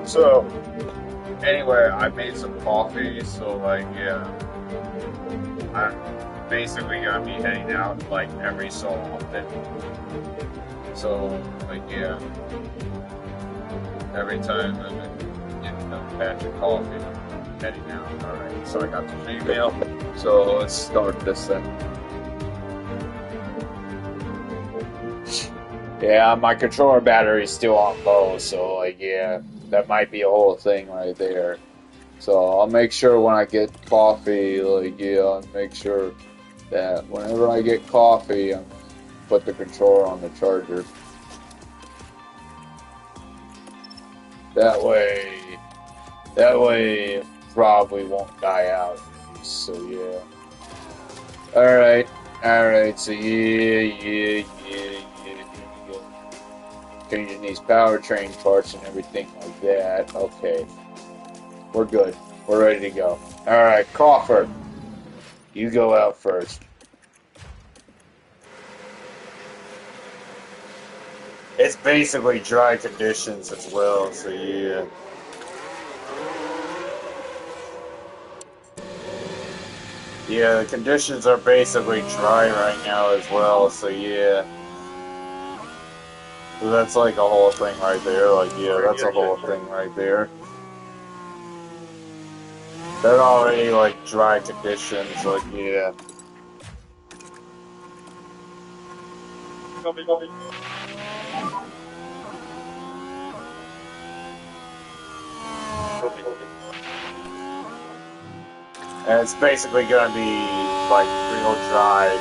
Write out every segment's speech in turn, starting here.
So, anyway, I made some coffee, so, like, yeah, I'm basically gonna be heading out, like, every so often. So, like, yeah, every time I'm getting a batch of coffee, I'm heading out. Alright, so I got the Gmail. So, let's start this then. Yeah, my controller battery's still on low, so, like, yeah, that might be a whole thing right there. So I'll make sure when I get coffee, like, yeah, I'll make sure that whenever I get coffee, I put the controller on the charger. That way, that way it probably won't die out. So yeah. All right. So yeah. Changing these powertrain parts and everything like that. Okay, we're good. We're ready to go. All right, Crawford, you go out first. It's basically dry conditions as well, so yeah. Yeah, the conditions are basically dry right now as well, so yeah. So that's like a whole thing right there, like yeah, that's a whole thing right there. They're already like dry conditions, like yeah. And it's basically gonna be like real dry.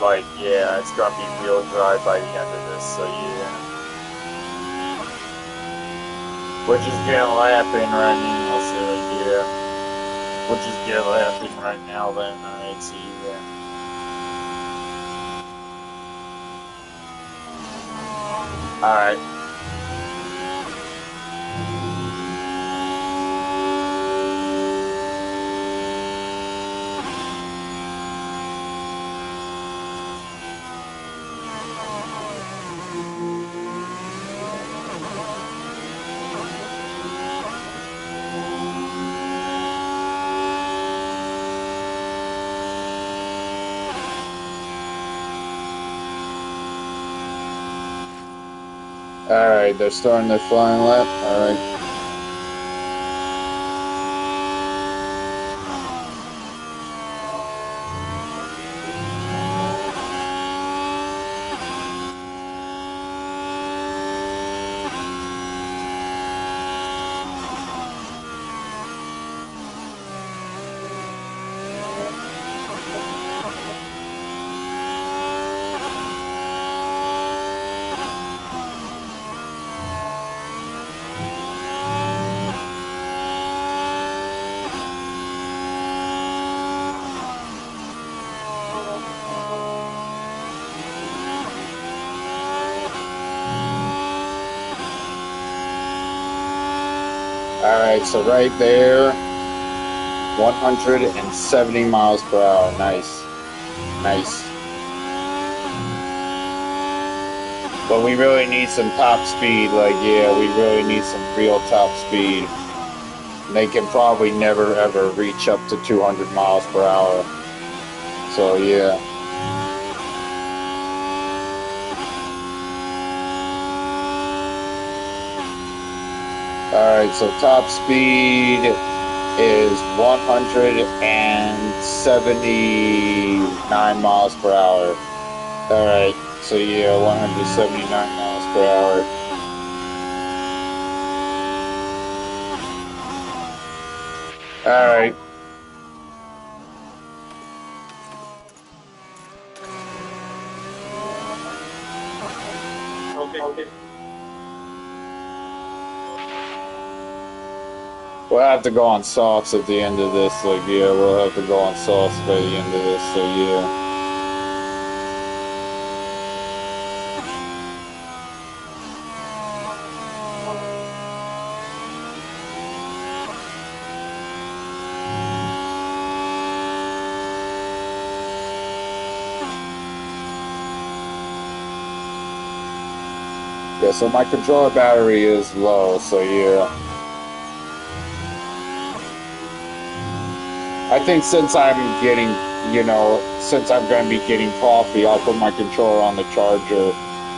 Like yeah, it's gonna be real dry by the end of this, so yeah. We're just gonna laugh in right now, so yeah. We'll just get laughing right now then. Alright, see you then. Alright. Alright, they're starting their flying lap. Alright. Alright, so right there, 170 miles per hour. Nice. Nice. But we really need some top speed. Like, yeah, we really need some real top speed. They can probably never ever reach up to 200 miles per hour. So, yeah. Alright, so top speed is 179 miles per hour. Alright, so yeah, 179 miles per hour. Alright. Okay. We'll have to go on softs at the end of this, like, yeah, we'll have to go on softs by the end of this, so yeah. Yeah, so my controller battery is low, so yeah. I think since I'm getting, since I'm going to be getting coffee, I'll put my controller on the charger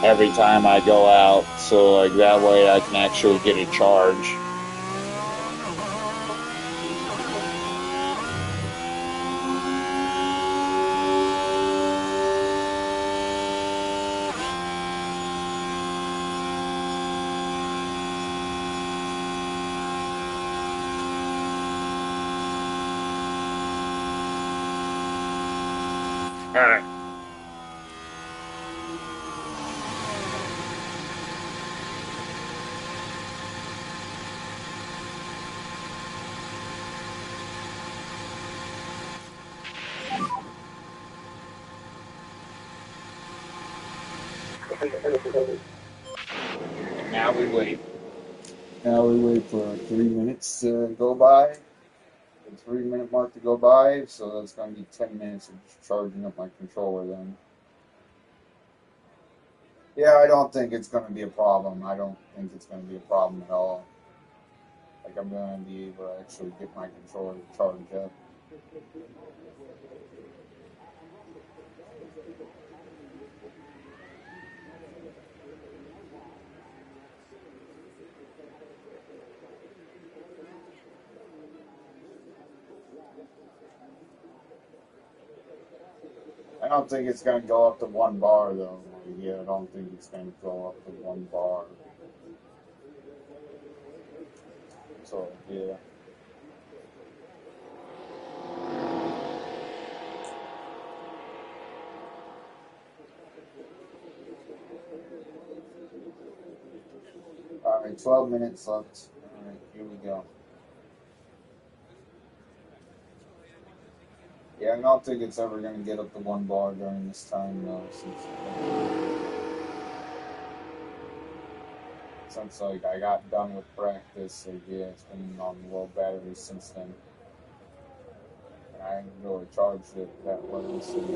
every time I go out, so like that way I can actually get a charge. All right. Now we wait. Now we wait for 3 minutes to go by. The 3 minute mark to go by, so that's going to be 10 minutes of just charging up my controller then. Yeah, I don't think it's going to be a problem. I don't think it's going to be a problem at all. Like, I'm going to be able to actually get my controller to charge up. I don't think it's going to go up to 1 bar, though. Yeah, I don't think it's going to go up to 1 bar. So, yeah. Alright, 12 minutes left. Alright, here we go. Yeah, I don't think it's ever going to get up to 1 bar during this time, though, since like I got done with practice, like yeah, it's been on low battery since then. And I ain't really charged it that well, so yeah,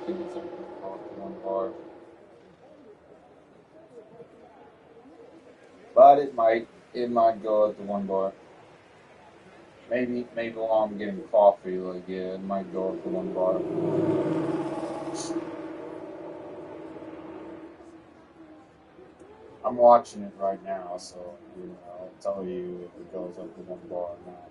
things are going to go up to 1 bar. But it might go up to 1 bar. Maybe while I'm getting coffee, like yeah, it might go up to 1 bar. I'm watching it right now, so I'll tell you if it goes up to 1 bar or not.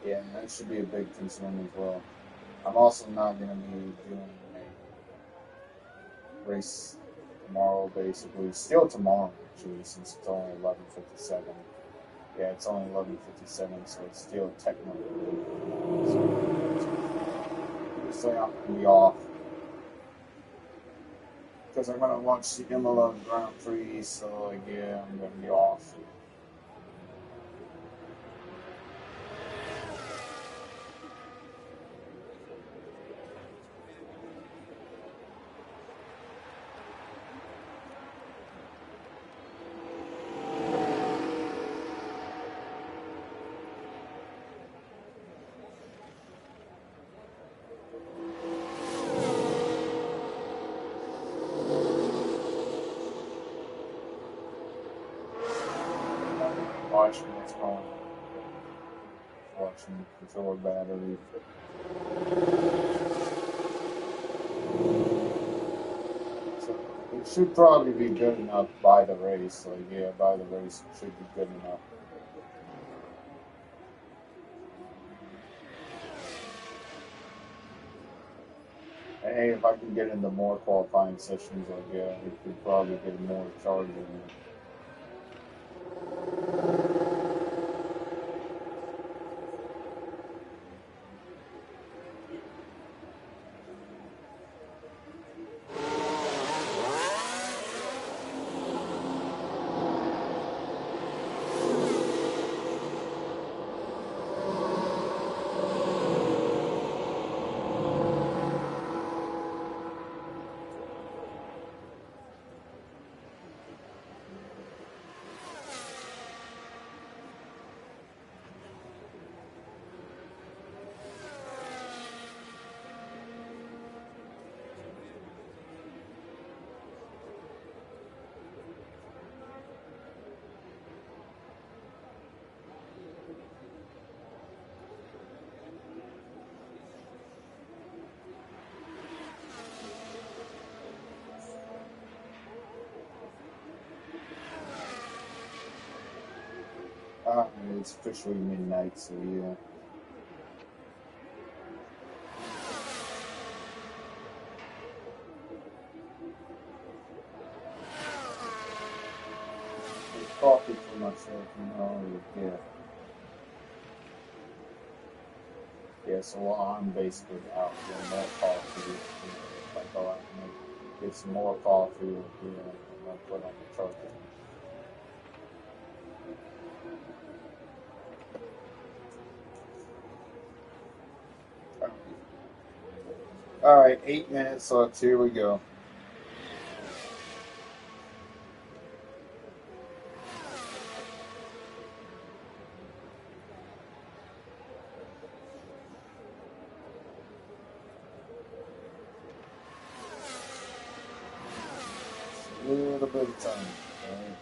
Yeah, that should be a big concern as well. I'm also not going to be doing a race tomorrow, basically. Still tomorrow, actually, since it's only 11:57. Yeah, it's only 11:57, so it's still technically. So I'm going to be off because I'm going to watch the Imola Grand Prix. So yeah, I'm going to be off. Watching what's going on. Watching the controller battery. So it should probably be good enough by the race. Like yeah, by the race it should be good enough. And hey, if I can get into more qualifying sessions, like yeah, we could probably get more charging. It's officially midnight, so yeah. Coffee for myself, yeah. Yeah, so while I'm basically out getting more coffee, if I go out and get some more coffee, and I'll put on the truck. All right, 8 minutes left. Here we go. A little bit of time. All right.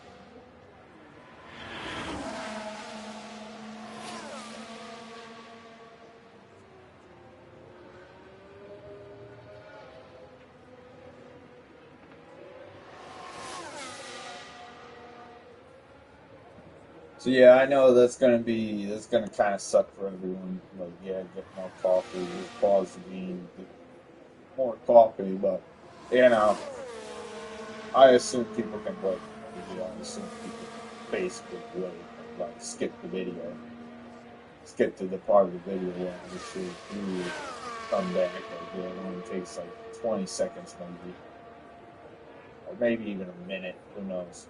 So yeah, I know that's gonna kind of suck for everyone. Like, yeah, get more coffee, pause the game, get more coffee, but you know, I assume people can wait. I assume people basically wait, like skip the video, skip to the part of the video where they should do come back. Like, yeah, it only takes like 20 seconds maybe, or maybe even a minute. Who knows?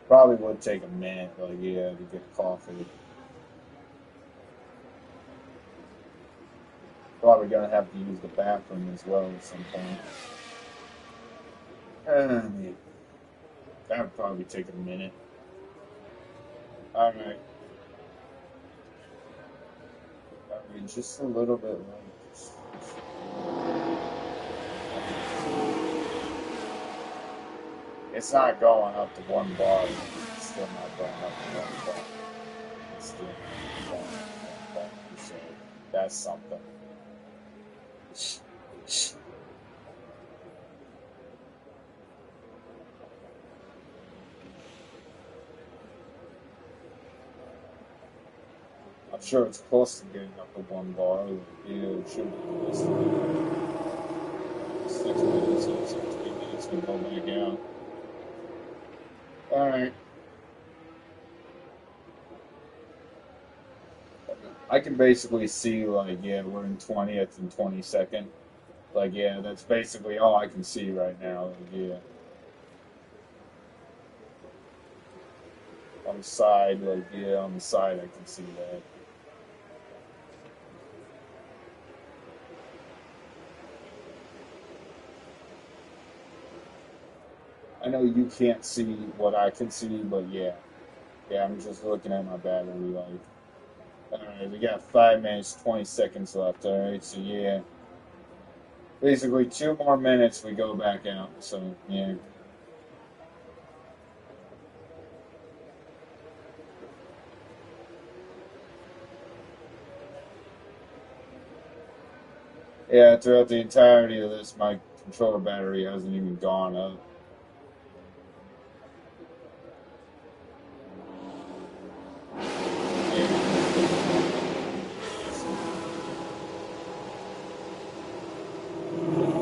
Probably would take a minute, like yeah, to get coffee. Probably gonna have to use the bathroom as well at some point. Yeah, that would probably take a minute. Alright, I mean, just a little bit like. It's not going up to 1 bar. It's still not going up to 1 bar. It's still not going up to 1 bar. So that's something. I'm sure it's close to getting up to 1 bar. Yeah, it should be close to 6 minutes or 3 minutes to go back out. Alright. I can basically see, like, yeah, we're in 20th and 22nd. Like, yeah, that's basically all I can see right now. Like, yeah. On the side, like, yeah, on the side, I can see that. I know you can't see what I can see, but yeah. Yeah, I'm just looking at my battery life. Alright, we got 5 minutes, 20 seconds left. Alright, so yeah. Basically, 2 more minutes, we go back out. So, yeah. Yeah, throughout the entirety of this, my controller battery hasn't even gone up.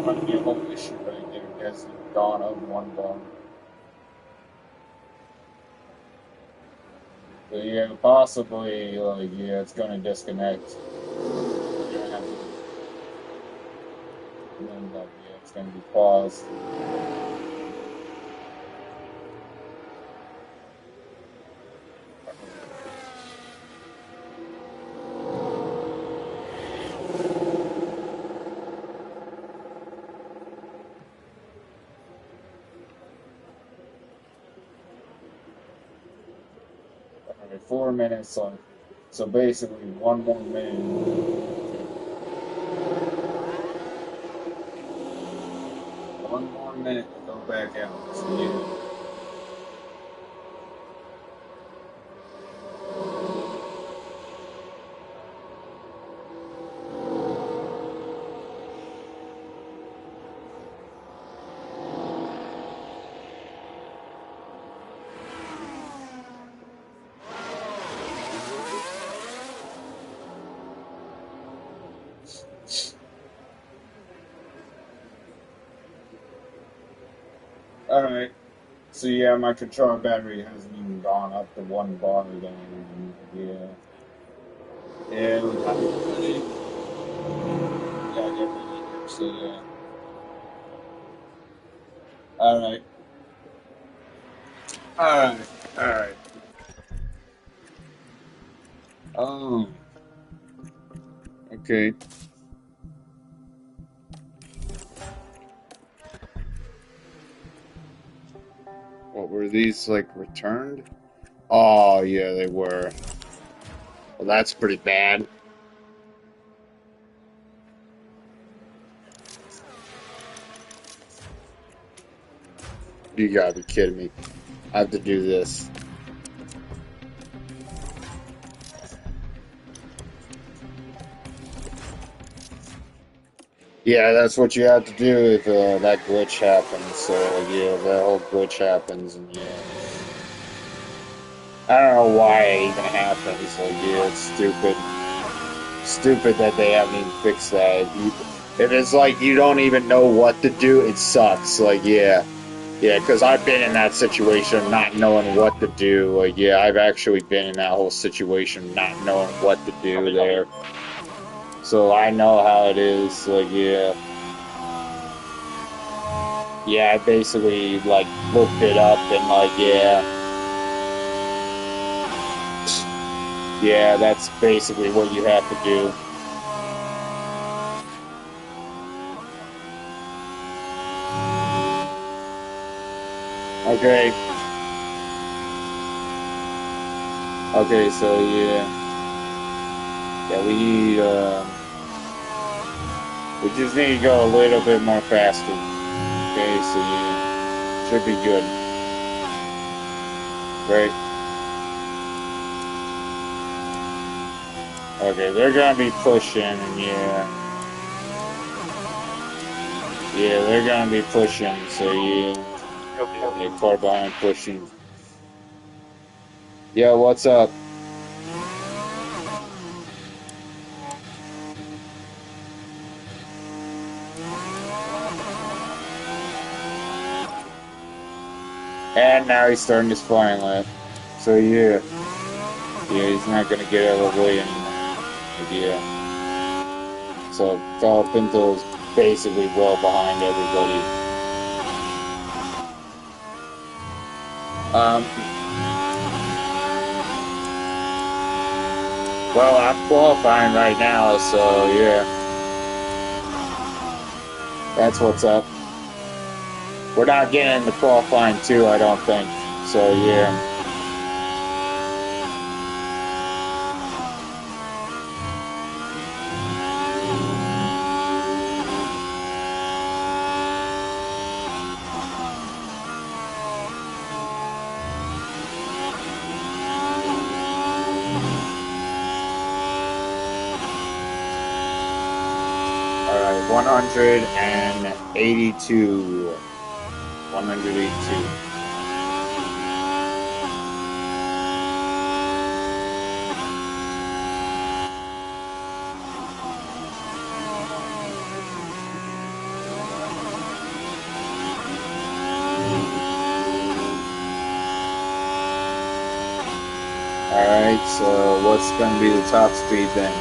Might be a whole issue right there. It hasn't gone up 1 bar. But yeah, possibly, like, yeah, it's gonna disconnect. You're gonna have to, and then, like, yeah, it's gonna be paused. 4 minutes left. So basically, 1 more minute. 1 more minute to go back out. So yeah. Alright. So yeah, my controller battery hasn't even gone up to 1 bar then. Yeah. Yeah, we gotta get ready. Gotta get ready here, so yeah. Alright. Alright. Alright. Um, okay. What were these, like, returned? Oh, yeah, they were. Well, that's pretty bad. You gotta be kidding me. I have to do this. Yeah, that's what you have to do if that glitch happens. So, yeah, that whole glitch happens, and yeah. I don't know why it even happens. Like, yeah, it's stupid. Stupid that they haven't even fixed that. If it's like you don't even know what to do, it sucks. Like, yeah. Yeah, because I've been in that situation not knowing what to do. Like, yeah, I've actually been in that whole situation not knowing what to do there. So I know how it is. Like, yeah. Yeah, I basically, like, looked it up and, like, yeah. Yeah, that's basically what you have to do. Okay. Okay, so yeah. Yeah, we just need to go a little bit more faster. Okay, so yeah. Should be good. Right? Okay, they're gonna be pushing, and yeah. Yeah, they're gonna be pushing, so yeah. Yeah, far behind pushing. Yeah, what's up? And now he's starting his flying lap. So yeah. Yeah, he's not gonna get out of the way anymore. But yeah. So Pinto's basically well behind everybody. Um, well, I'm qualifying right now, so yeah. That's what's up. We're not getting the qualifying too, I don't think. So yeah. Alright, 182. 182. Alright, so what's gonna be the top speed then?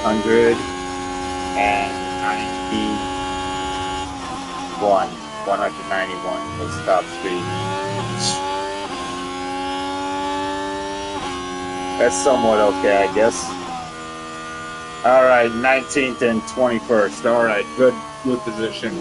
191. 191 was top speed. That's somewhat okay, I guess. Alright, 19th and 21st. Alright, good position.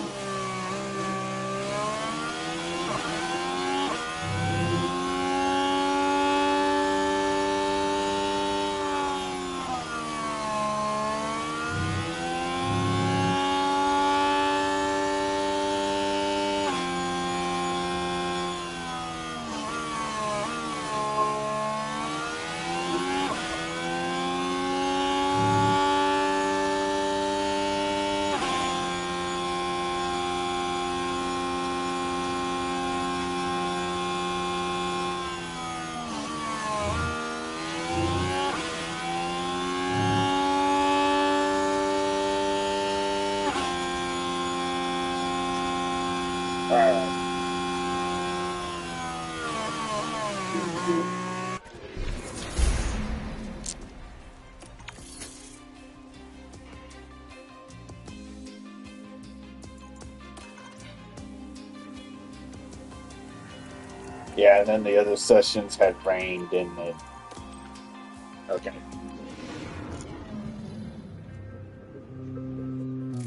Yeah, and then the other sessions had rain, didn't it? Okay.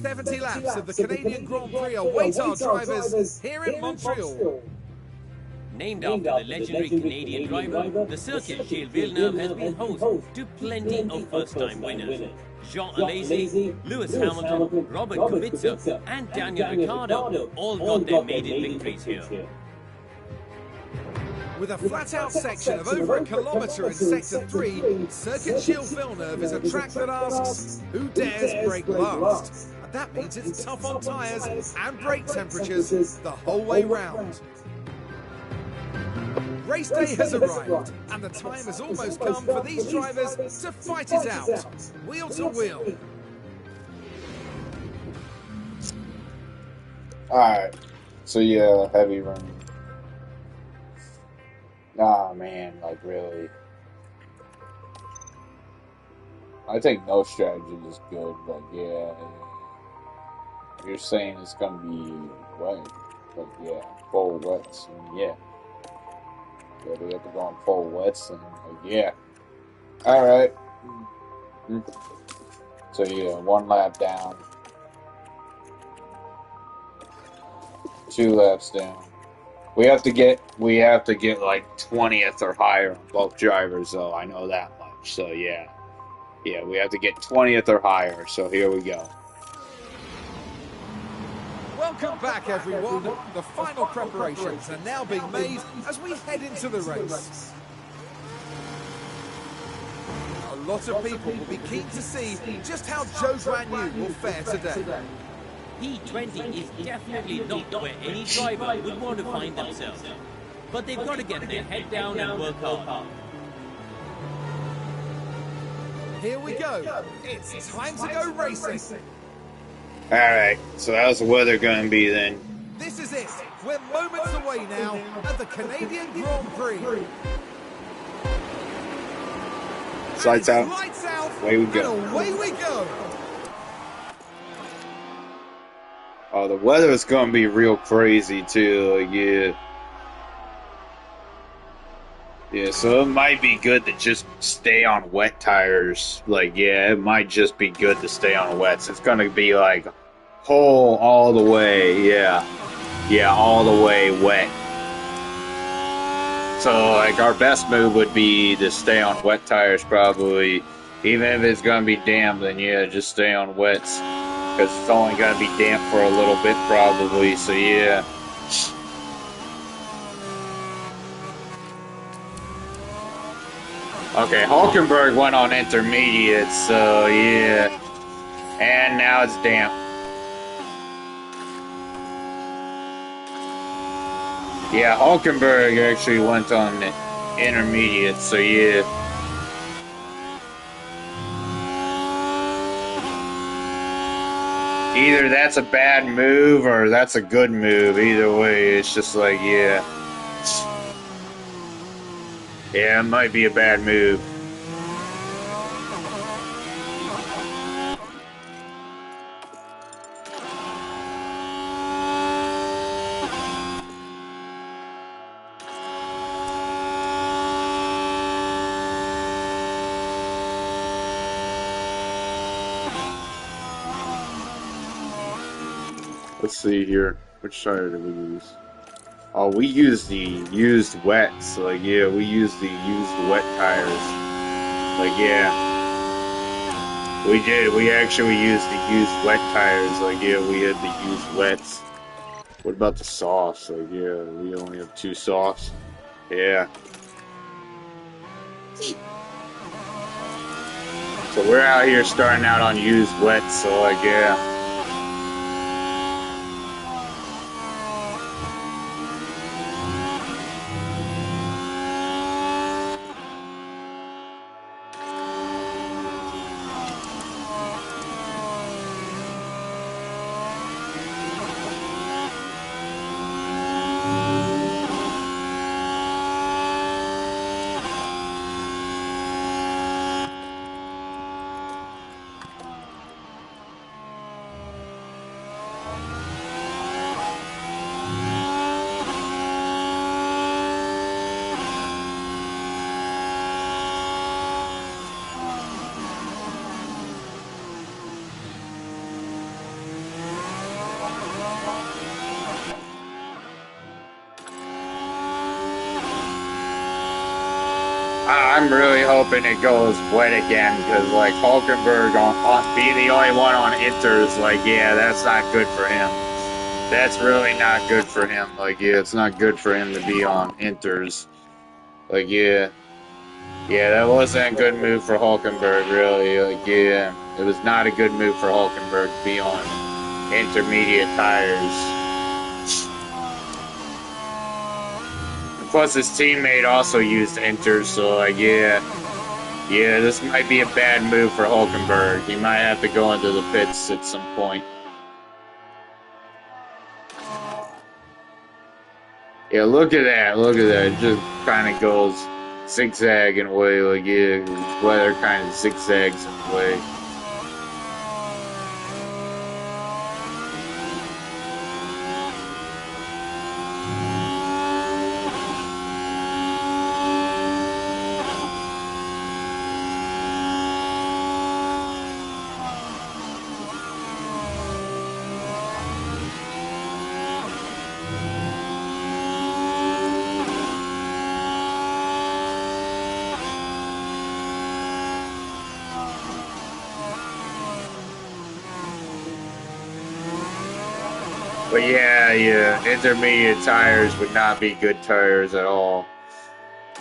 70 laps of the Canadian Grand Prix await our drivers here in Montreal. Named after the legendary Canadian driver, the circuit Gilles Villeneuve has been host to plenty of first-time winners. Jean Alesi, Lewis Hamilton, Robert Kubica, and Daniel Ricciardo all got their maiden victories here. With a flat-out section of over a kilometre in Sector 3, Circuit Gilles Villeneuve is a track that asks, who dares brake last? And that means it's tough on tyres and brake temperatures the whole way round. Race day has arrived, and the time has almost come for these drivers to fight it out, wheel to wheel. Alright. So yeah, heavy running. Ah man, like really. I think no strategy is good, but yeah. You're saying it's gonna be wet, but yeah, full wets, and yeah. Yeah, we have to go on full wets, and like, yeah. Alright. So yeah, 1 lap down. 2 laps down. We have to get like 20th or higher on both drivers, though. I know that much. So yeah, we have to get 20th or higher. So here we go. Welcome back, everyone. The final preparations are now being made as we head into the race. A lot of people will be keen to see just how Zhou Guanyu will fare today. P20 is definitely not where any driver would want to find themselves. But they've got to get their head down and work hard. Here we go. It's time to go racing. Alright, so how's the weather going to be then? This is it. We're moments away now at the Canadian Grand Prix. Lights out. Lights out. Away we go. And away we go. Oh, the weather is going to be real crazy too, like, yeah. Yeah, so it might be good to just stay on wet tires. Like, yeah, it might just be good to stay on wets. It's going to be like whole all the way, yeah. Yeah, all the way wet. So, like, our best move would be to stay on wet tires probably. Even if it's going to be damp, then yeah, just stay on wets. Because it's only going to be damp for a little bit probably, so yeah. Okay, Hulkenberg went on intermediate, so yeah. And now it's damp. Yeah, Hulkenberg actually went on intermediate, so yeah. Either that's a bad move or that's a good move. Either way, it's just like, yeah. Yeah, it might be a bad move. Let's see here. Which tire did we use? Oh, we used the used wets. Like, yeah, we used the used wet tires. Like, yeah. We did. We actually used the used wet tires. Like, yeah, we had the used wets. What about the sauce? Like, yeah, we only have 2 sauce. Yeah. So we're out here starting out on used wets. So, like, yeah. I'm really hoping it goes wet again, because, like, Hulkenberg being the only one on Inters, like, yeah, that's not good for him. That's really not good for him. Like, yeah, it's not good for him to be on Inters. Like, yeah. Yeah, that wasn't a good move for Hulkenberg, really. Like, yeah, it was not a good move for Hulkenberg to be on intermediate tires. Plus, his teammate also used Inters, so, like, yeah. Yeah, this might be a bad move for Hulkenberg. He might have to go into the pits at some point. Yeah, look at that. Look at that. It just kind of goes zigzagging away. Like, yeah, the weather kind of zigzags away. But yeah, intermediate tires would not be good tires at all.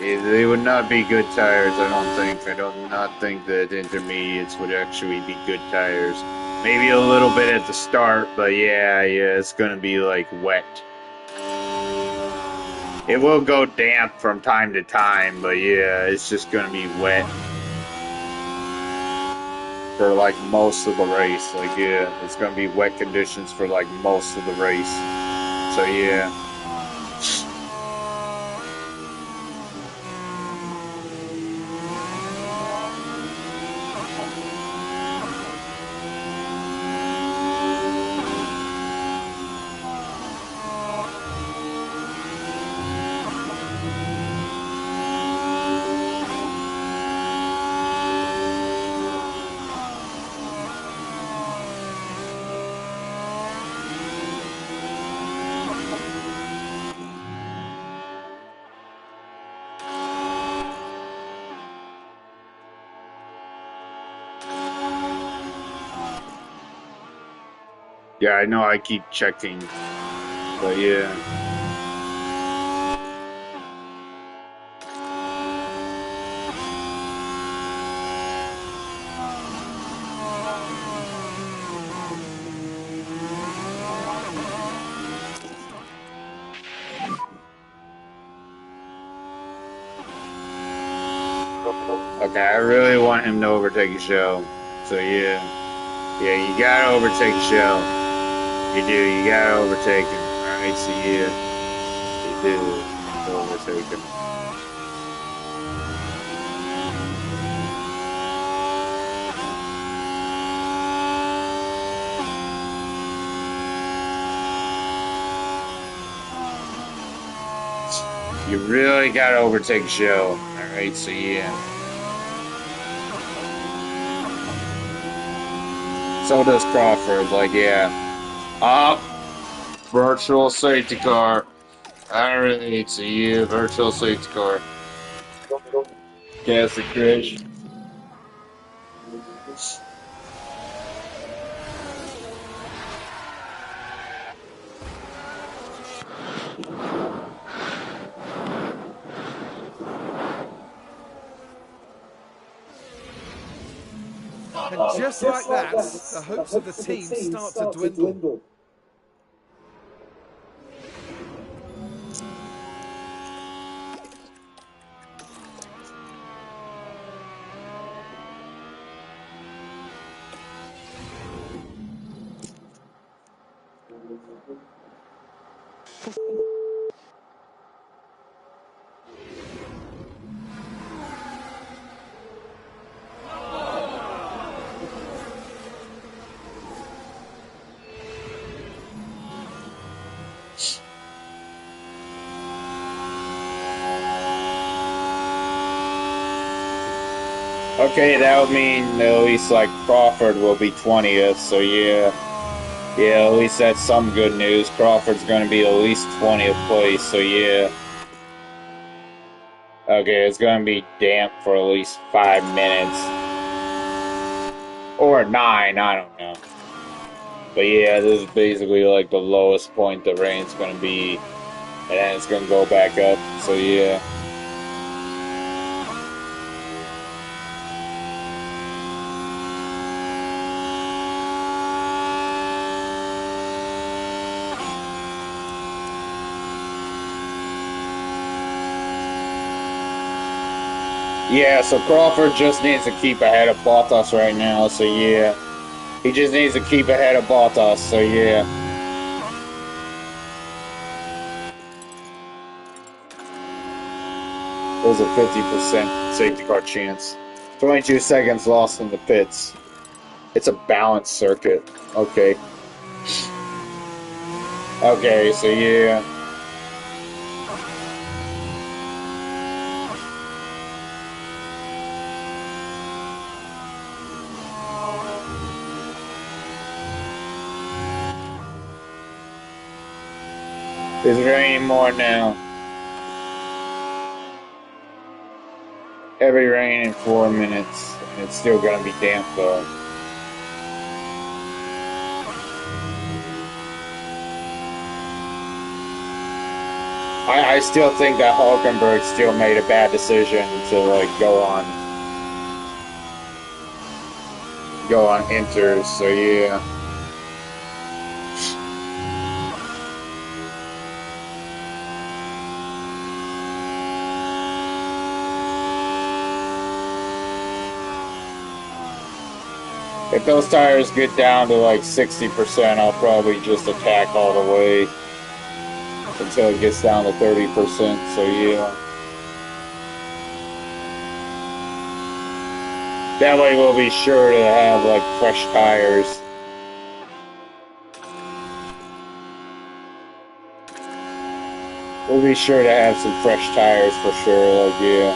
Yeah, they would not be good tires, I don't think. I do not think that intermediates would actually be good tires. Maybe a little bit at the start, but yeah, it's gonna be like wet. It will go damp from time to time, but yeah, it's just gonna be wet for like most of the race. Like, yeah, it's gonna be wet conditions for like most of the race. So yeah. Yeah, I know I keep checking, but yeah. Okay, I really want him to overtake a show. So yeah. Yeah, you gotta overtake a show. You do, you gotta overtake him. Alright, so yeah. You do overtake him. You really gotta overtake show. Alright, so yeah. So does Crawford, like, yeah. Up! Virtual safety car. Alright, so yeah, virtual safety car. Gas the crash. And just like that, the hopes of the team start to dwindle. Okay, that would mean at least like Crawford will be 20th, so yeah. Yeah, at least that's some good news. Crawford's going to be at least 20th place, so yeah. Okay, it's gonna be damp for at least 5 minutes. Or 9, I don't know. But yeah, this is basically like the lowest point the rain's gonna be. And then it's gonna go back up, so yeah. Yeah, so Crawford just needs to keep ahead of Bottas right now, so yeah. He just needs to keep ahead of Bottas, so yeah. There's a 50% safety car chance. 22 seconds lost in the pits. It's a balanced circuit. Okay. Okay, so yeah. It's raining more now. Heavy rain in 4 minutes, and it's still gonna be damp though. I still think that Hulkenberg still made a bad decision to like go on Inters, so yeah. If those tires get down to like 60%, I'll probably just attack all the way until it gets down to 30%, so yeah. That way we'll be sure to have like fresh tires. We'll be sure to have some fresh tires for sure, like yeah.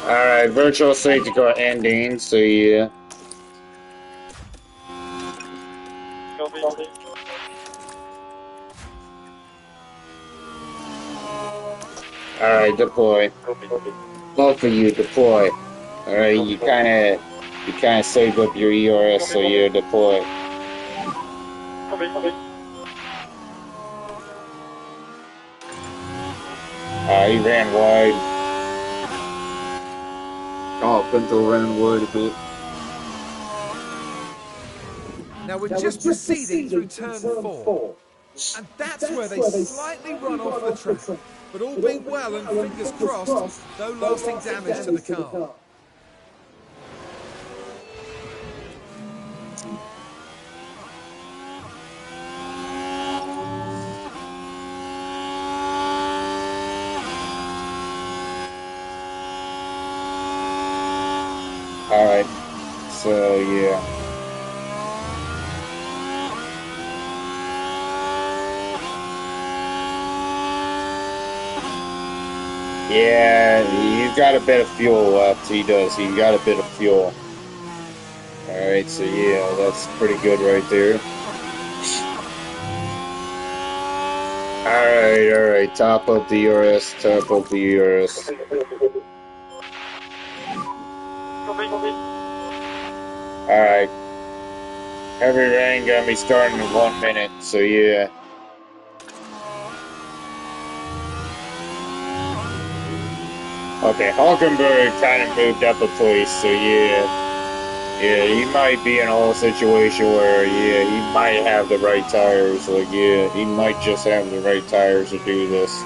Alright, virtual safety car ending, so yeah. Alright, deploy. Both of you deploy. Alright, you kinda saved up your ERS, so you deploy. He ran wide. Oh, Pinto ran wide a bit. Now we're just proceeding through turn 4. And that's where they slightly run off the track. But all being well and fingers crossed, no lasting damage to the car. Alright, so yeah. Yeah, he's got a bit of fuel left. He does. He got a bit of fuel. Alright, so yeah, that's pretty good right there. Alright. Top up the ERS, top up the ERS. Alright. Heavy rain gonna be starting in 1 minute, so yeah. Okay, Hulkenberg kind of moved up a place, so yeah. Yeah, he might be in a whole situation where, yeah, he might have the right tires. Like, yeah, he might just have the right tires to do this.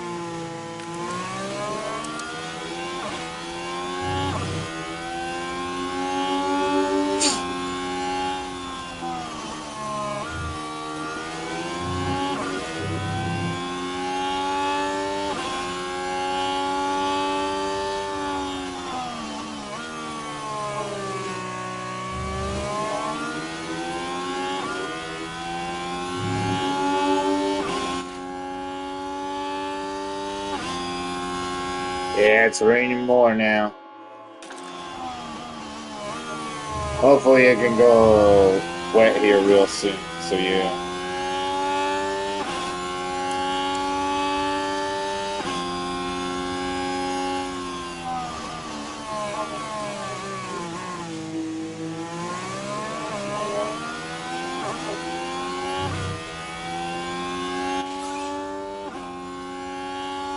Yeah, it's raining more now. Hopefully it can go wet here real soon, so yeah.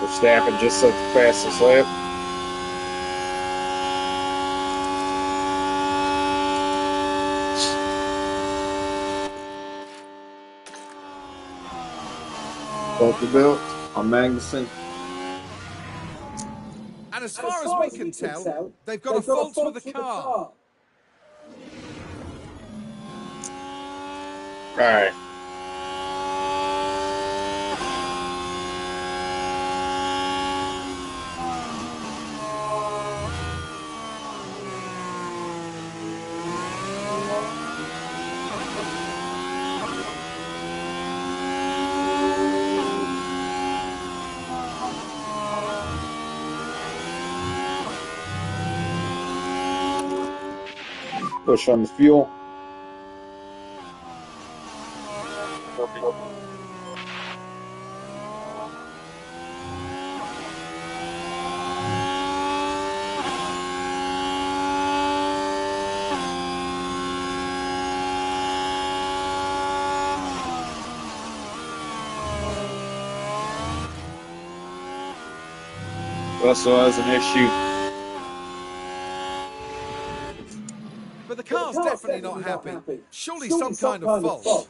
Verstappen just set the fastest lap. Safety belt on Magnussen. And as far as we can tell, they've got a fault with the car. All right. Push on the fuel. Russell has an issue. But the car's definitely not happy. Surely some kind of fault.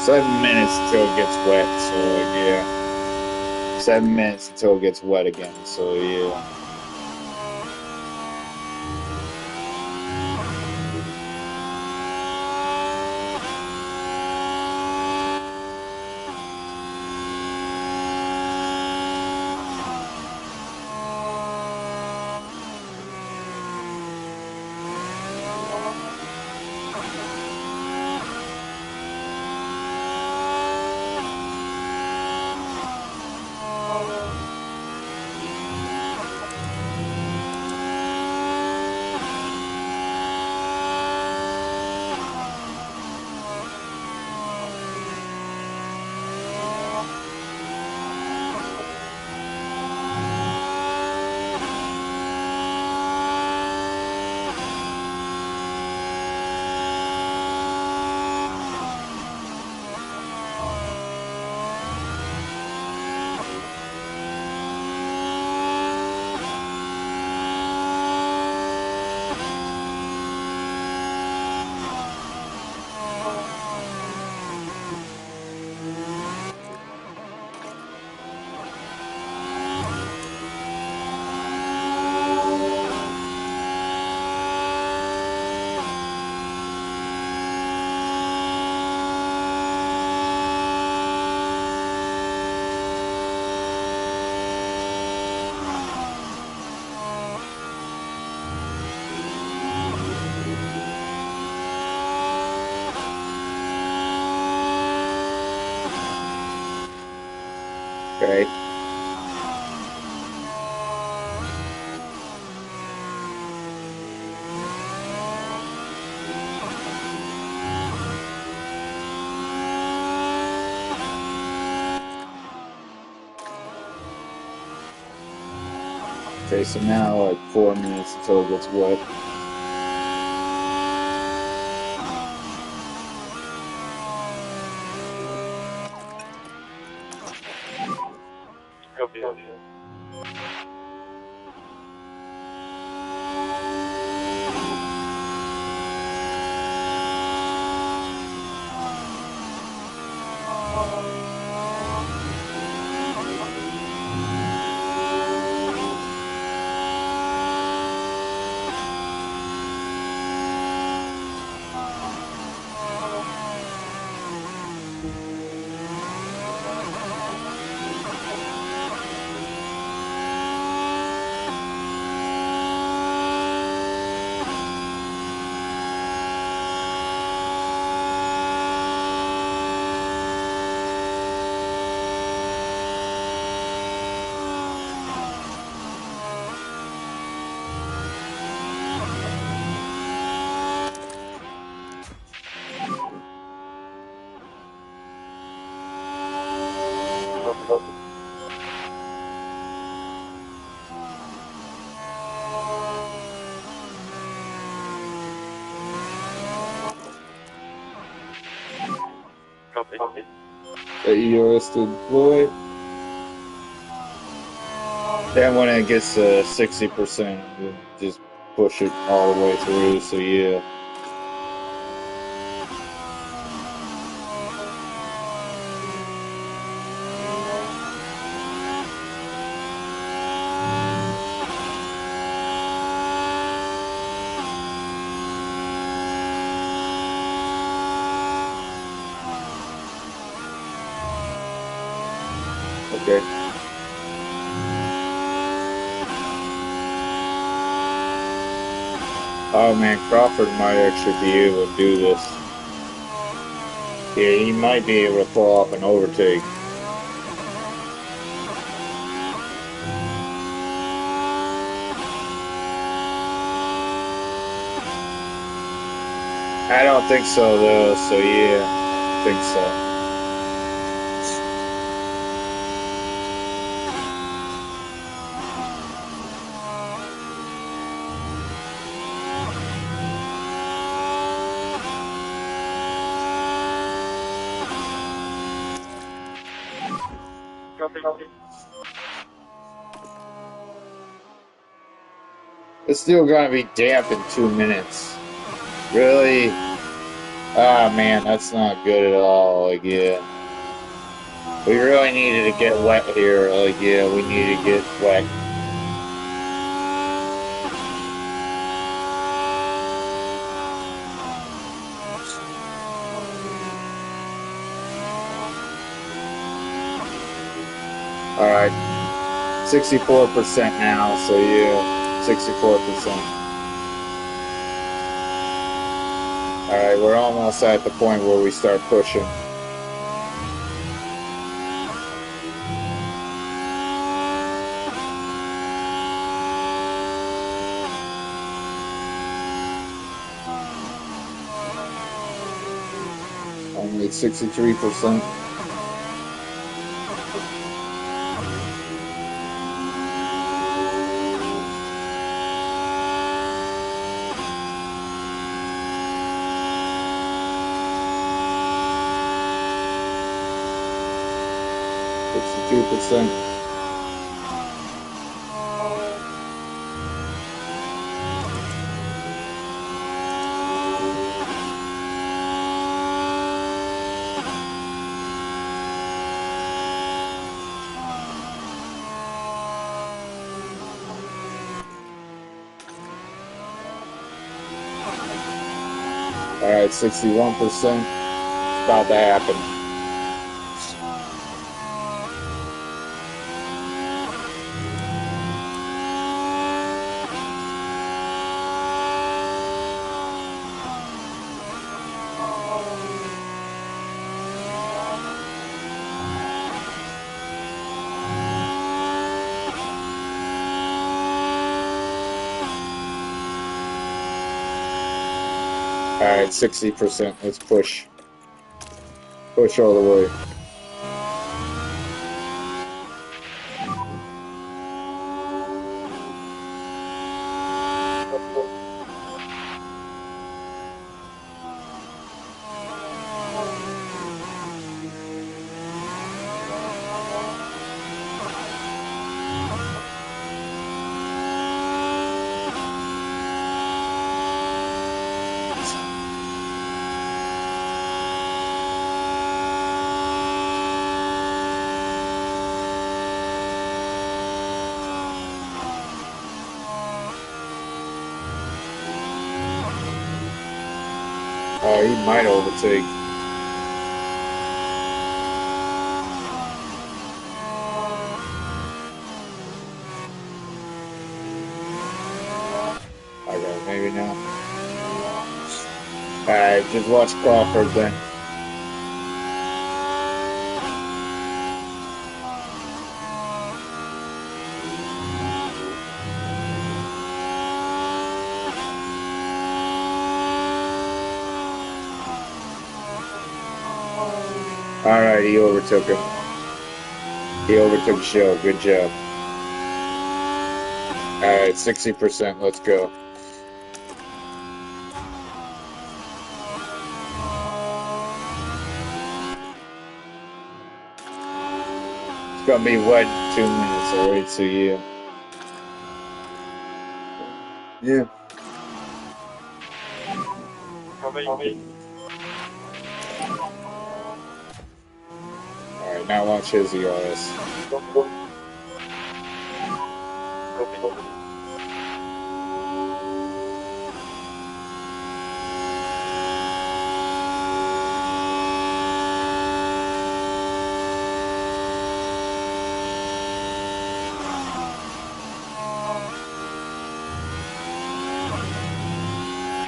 Seven minutes until it gets wet, so yeah. 7 minutes until it gets wet again, so yeah. Okay. Okay, so now like 4 minutes until it gets wet. The EOS deploy. Then when it gets to 60%, you just push it all the way through. So yeah. Okay. Oh man, Crawford might actually be able to do this. Yeah, he might be able to pull off an overtake. I don't think so though, so yeah, I think so. It's still gonna be damp in 2 minutes. Really? Ah man, that's not good at all. Like yeah. We really needed to get wet here. Like yeah, we needed to get wet. Alright. 64% now, so yeah, 64%. Alright, we're almost at the point where we start pushing. Only 63%. %. Alright, 61%. It's about to happen. Alright, 60%. Let's push. Push all the way. Oh, he might overtake. Okay, maybe not. Alright, just watch Crawford then. Alright, he overtook him. He overtook Show. Good job. Alright, 60%. Let's go. It's gonna be wet in 2 minutes, alright, so yeah. Yeah. Alright, now watch his ERS.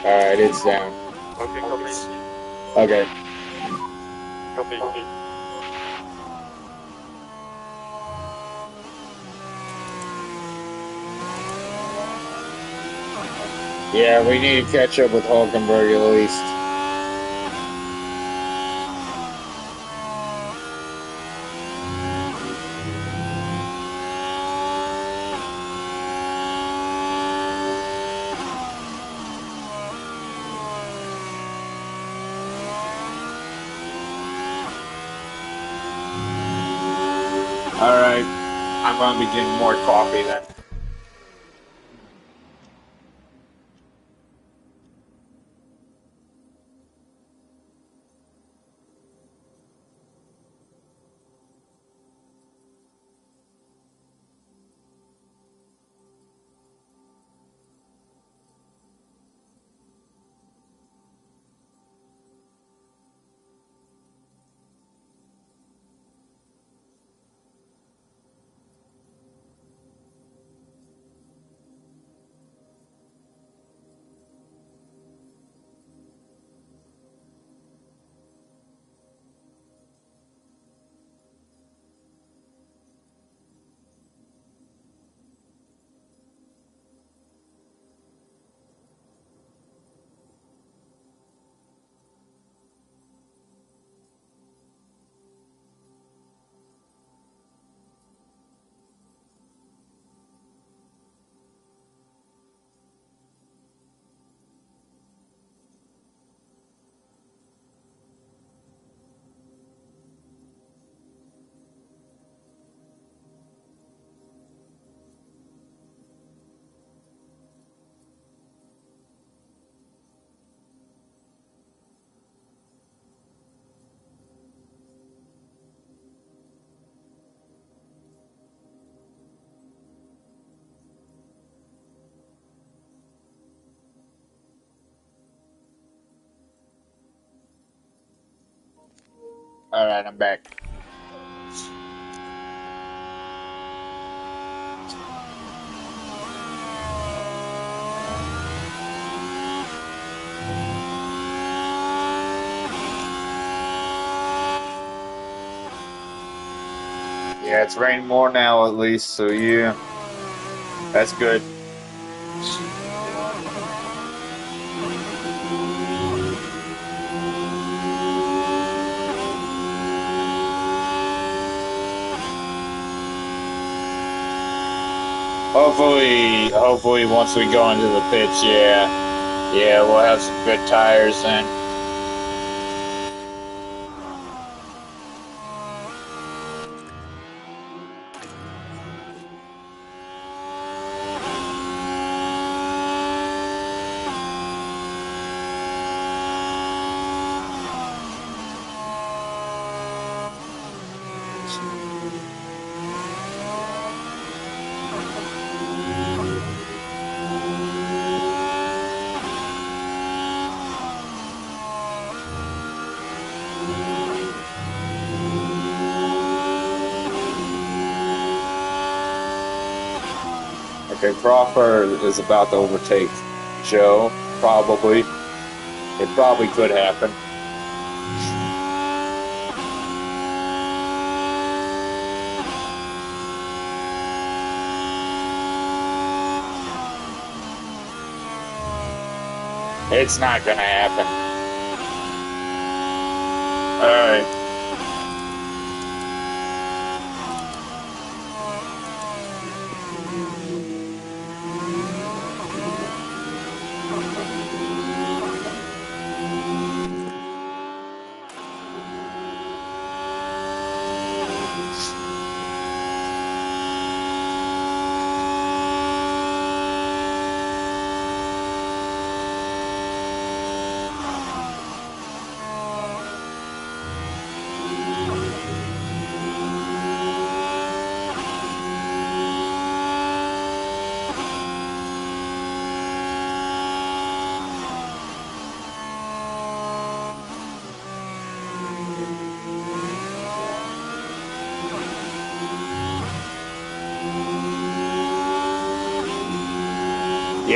Alright, it's down. Okay. Yeah, we need to catch up with Hulkenberg at least. Alright, I'm gonna be getting more coffee then. Alright, I'm back. Yeah, it's raining more now at least, so yeah. That's good. Hopefully once we go into the pits, yeah, we'll have some good tires then. Okay, Crawford is about to overtake Joe, probably. It probably could happen. It's not gonna happen. Alright.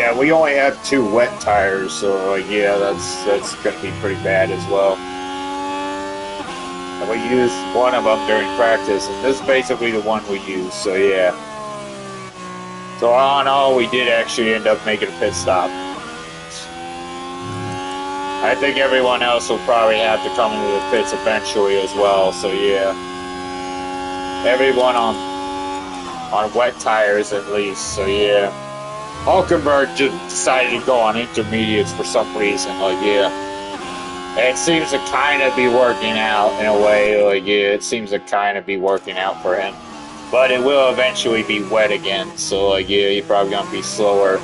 Yeah, we only have 2 wet tires, so yeah, that's gonna be pretty bad as well. And we used one of them during practice, and this is basically the one we used, so yeah. So all in all, we did actually end up making a pit stop. I think everyone else will probably have to come into the pits eventually as well, so yeah. Everyone on wet tires at least, so yeah. Hulkenberg just decided to go on intermediates for some reason, like yeah. And it seems to kind of be working out in a way, like yeah, it seems to kind of be working out for him. But it will eventually be wet again, so like yeah, you're probably gonna be slower.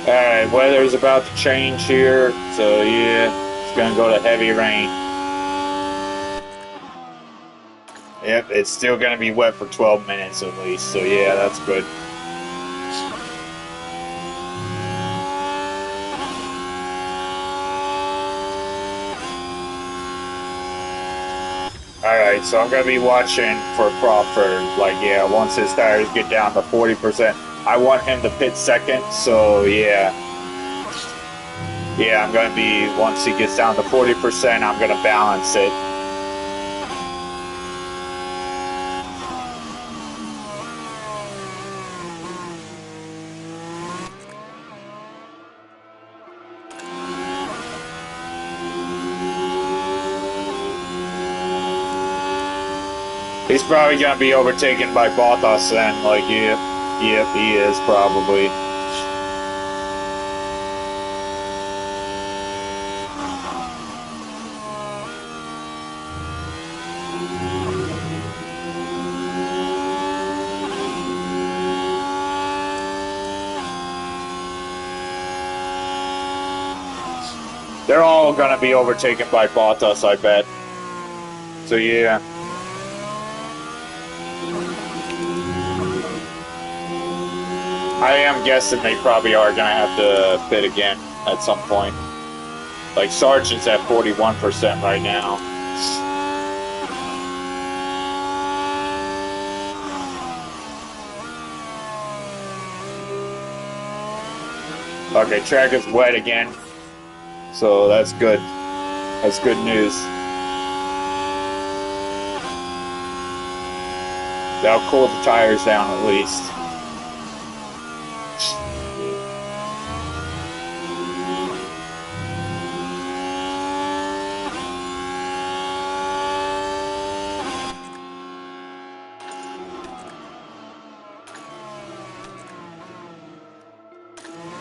Alright, weather's about to change here, so yeah, it's gonna go to heavy rain. Yep, it's still gonna be wet for 12 minutes at least, so yeah, that's good. Alright, so I'm gonna be watching for Crawford, like yeah, once his tires get down to 40%. I want him to pit second, so yeah. Yeah, I'm gonna be, once he gets down to 40%, I'm gonna balance it. He's probably gonna be overtaken by Bottas then, like yeah, yep, he is probably. They're all gonna be overtaken by Bottas, I bet. So yeah. I am guessing they probably are gonna have to pit again at some point. Like Sargent's at 41% right now. Okay, track is wet again. So that's good. That's good news. That'll cool the tires down at least.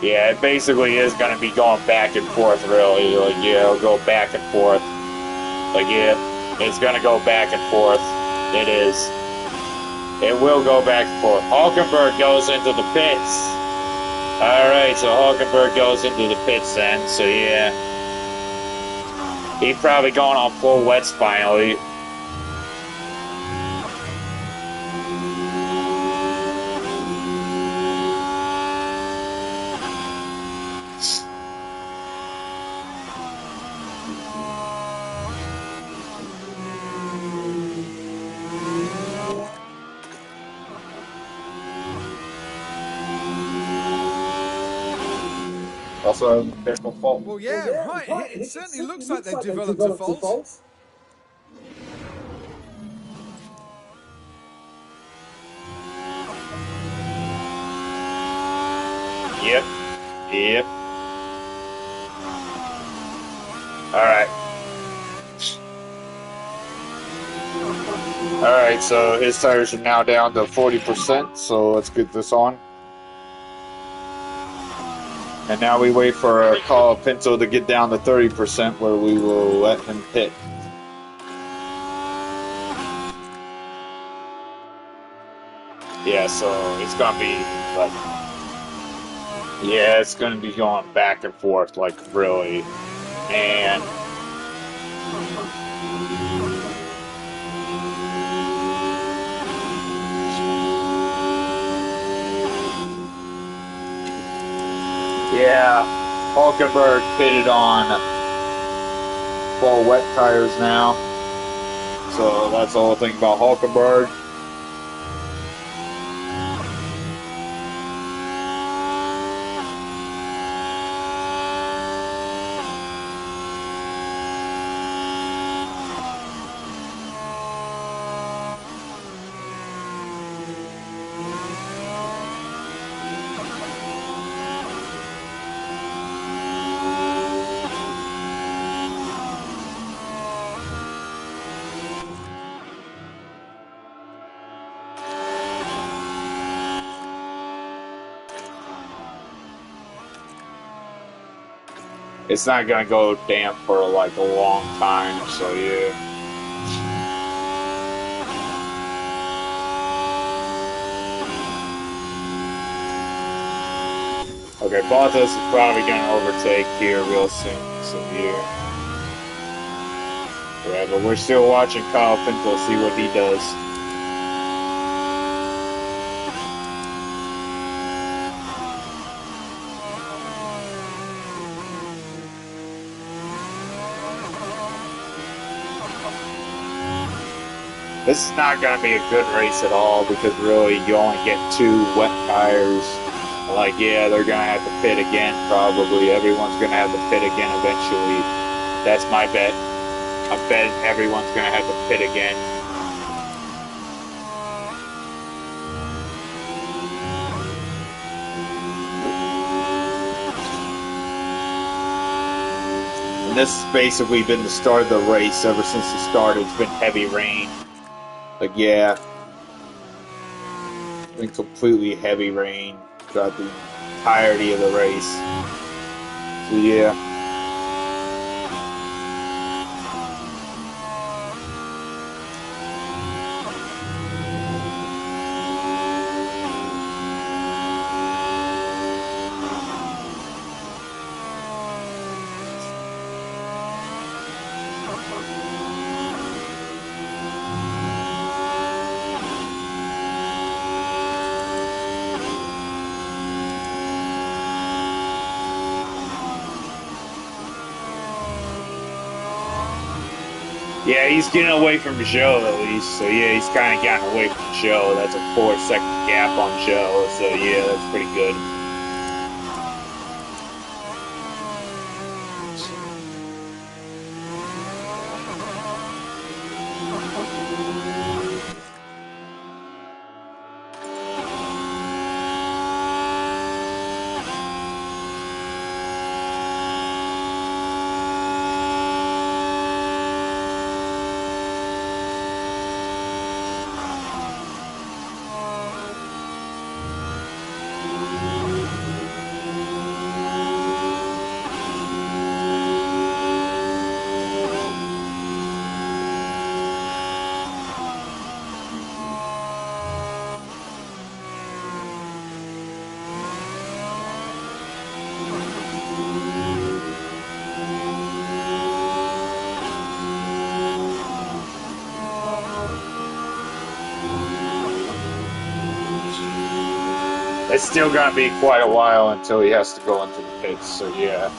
Yeah, it basically is going to be going back and forth, really. Like, yeah, it'll go back and forth. Like, yeah, it's going to go back and forth. It is. It will go back and forth. Hulkenberg goes into the pits. Alright, so Hulkenberg goes into the pits then, so yeah. He's probably going on full wets finally. Also, a technical fault. Well, yeah, right. It certainly looks like they've developed a fault. Yep. Yep. Alright. Alright, so his tires are now down to 40%, so let's get this on. And now we wait for Colapinto to get down to 30% where we will let him pit. Yeah, so it's gonna be like, yeah, it's gonna be going back and forth, like really, and yeah, Hulkenberg pitted on full wet tires now, so that's the whole thing about Hulkenberg. It's not gonna go damp for like a long time, so yeah. Okay, Bottas is probably gonna overtake here real soon, so yeah. Yeah, but we're still watching Kyle Pinto see what he does. This is not going to be a good race at all because really you only get 2 wet tires. Like, yeah, they're going to have to pit again probably. Everyone's going to have to pit again eventually. That's my bet. I bet everyone's going to have to pit again. And this has basically been the start of the race ever since the start. It's been heavy rain. Like, yeah, it's been completely heavy rain throughout the entirety of the race. So, yeah. Yeah, he's getting away from Joe at least. So yeah, he's kind of gotten away from Joe. That's a 4-second gap on Joe. So yeah, that's pretty good. It's still going to be quite a while until he has to go into the pits, so yeah.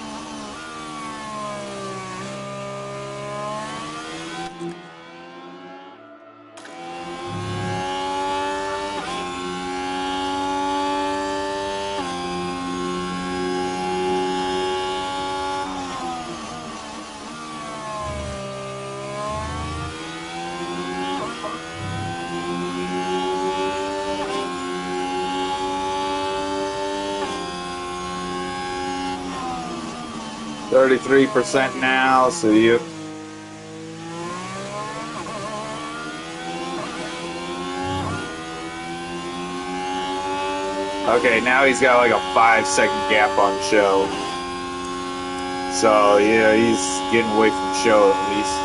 %33 now, so you. Okay, now he's got like a 5-second gap on show. So yeah, he's getting away from show at least.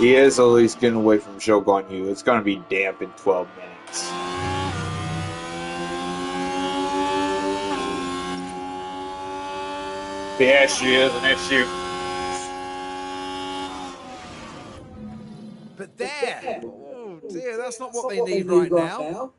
He is at least getting away from Show Guan Yu. It's gonna be damp in 12 minutes. Yeah, she is an issue. But there! Oh dear, that's not what they need right now.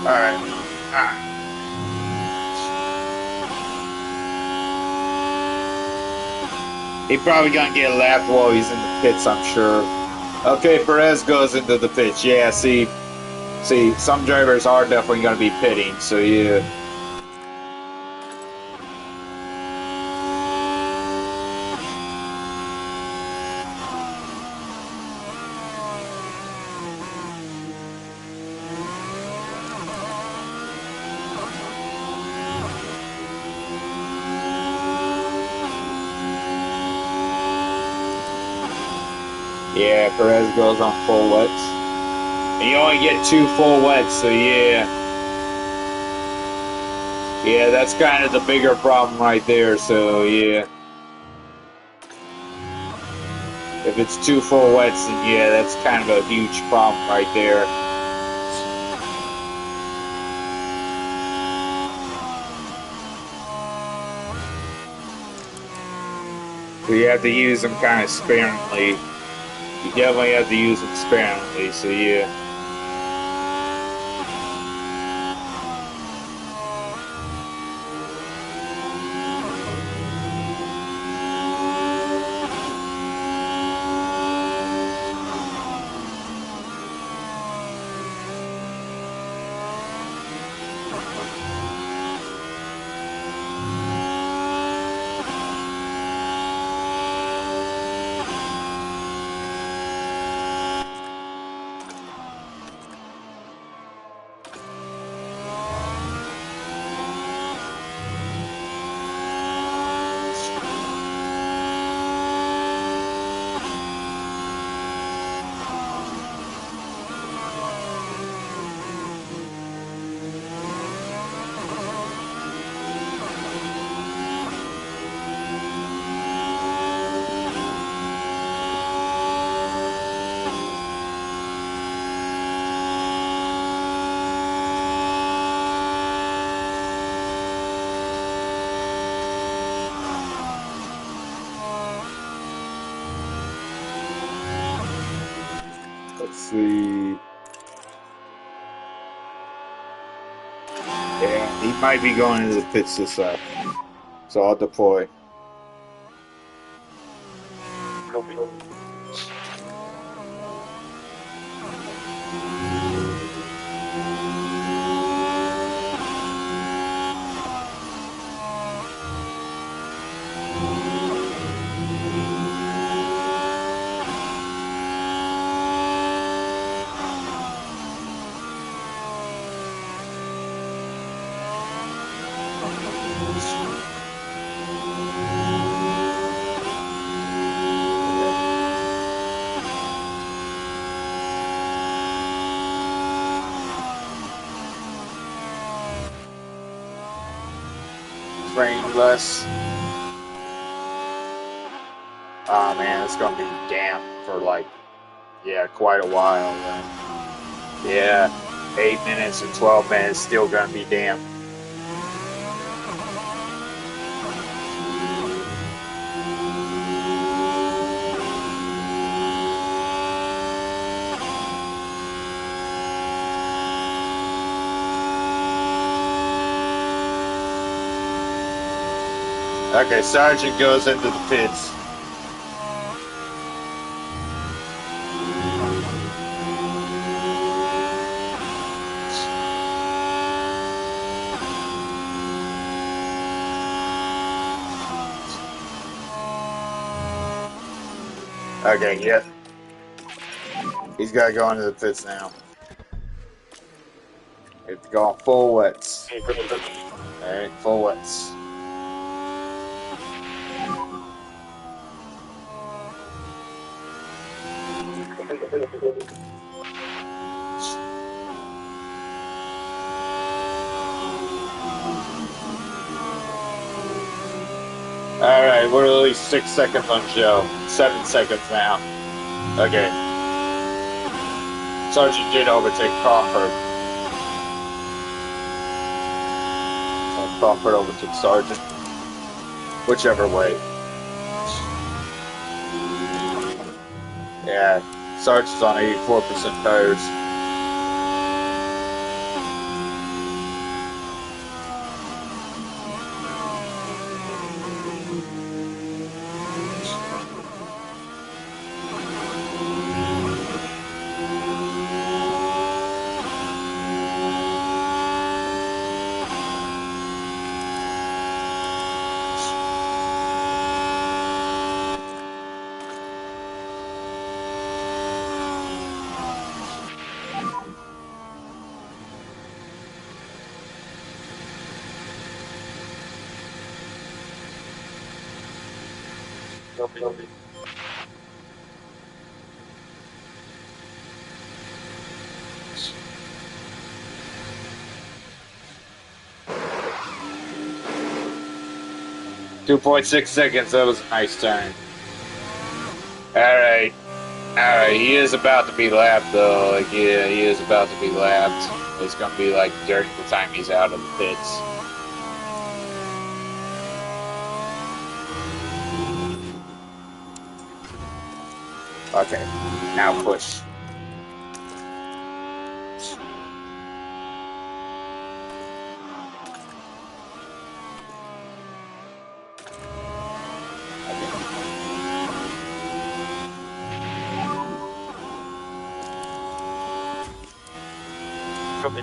Alright. He probably gonna get lapped while he's in the pits, I'm sure. Okay, Perez goes into the pits. Yeah, see, some drivers are definitely gonna be pitting, so yeah. Yeah, Perez goes on full wets. And you only get 2 full wets, so yeah. Yeah, that's kind of the bigger problem right there, so yeah. If it's 2 full wets, then yeah, that's kind of a huge problem right there. So you have to use them kind of sparingly. You definitely have to use them sparingly, so yeah. Let's see. Yeah, he might be going into the pits this up. So I'll deploy. Rain less. Oh man, it's gonna be damp for like, yeah, quite a while then. Yeah, 8 minutes and 12 minutes still gonna be damp. Okay, Sergeant goes into the pits. Okay, yep. He's got to go into the pits now. We have to go on full wets. Alright, full wets. Alright, we're at least 6 seconds on Joe. 7 seconds now. Okay. Sargent did overtake Crawford. So Crawford overtook Sargent. Whichever way. Yeah, Sargent's on 84% tires. Copy. 2.6 seconds, that was a nice turn. Alright. Alright, he is about to be lapped though. Like, yeah, he is about to be lapped. It's gonna be like during the time he's out of the pits. Okay, now push. Copy.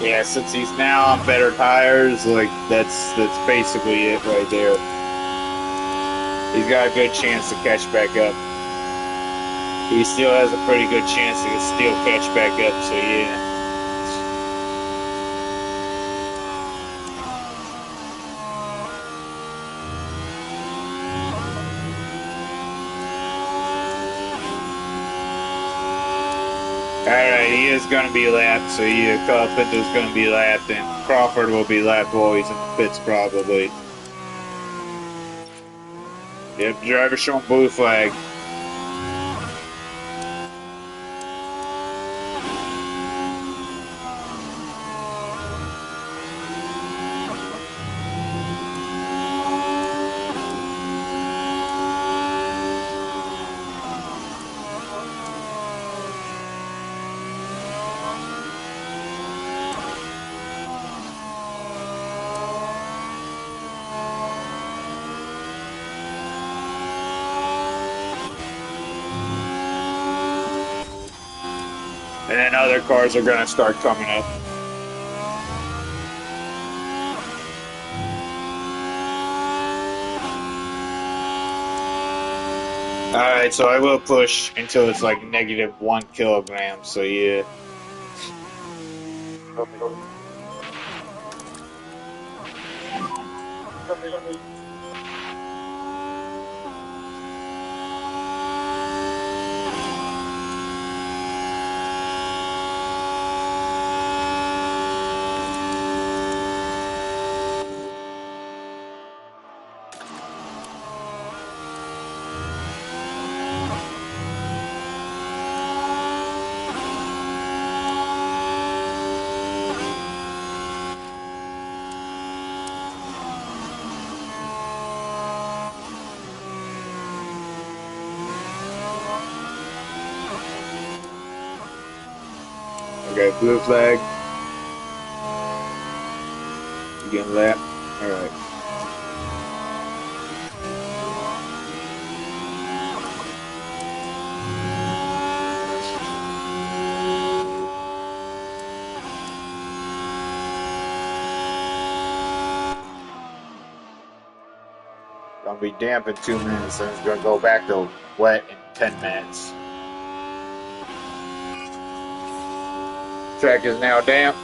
Yeah, since he's now on better tires, like that's basically it right there. He's got a good chance to catch back up. He still has a pretty good chance to still catch back up, so yeah. Alright, he is going to be lapped, so yeah, Pinto's going to be lapped, and Crawford will be lapped while he's in the pits probably. Yep, driver showing blue flag. And then other cars are going to start coming up. Alright, so I will push until it's like -1 kilogram, so yeah. Okay, blue flag. You getting that? Alright. Gonna be damp in 2 minutes, and it's gonna go back to wet in 10 minutes. Track is now damp.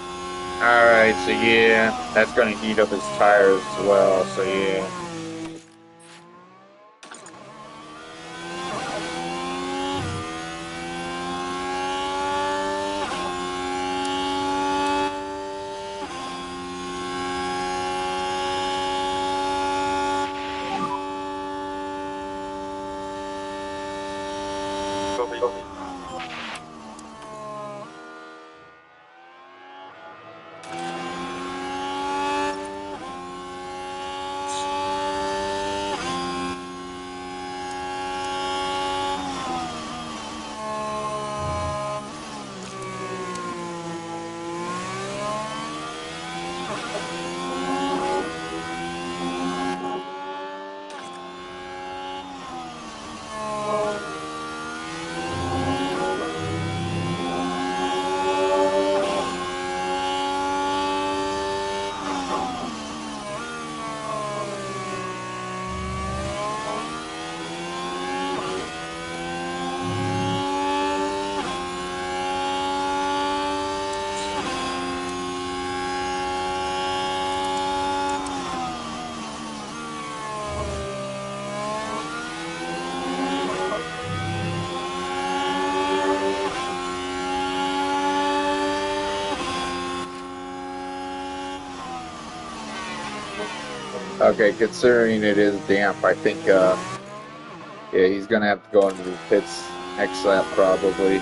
Alright, so yeah, that's gonna heat up his tires as well, so yeah. Okay, considering it is damp, I think, yeah, he's gonna have to go into the pits next lap probably.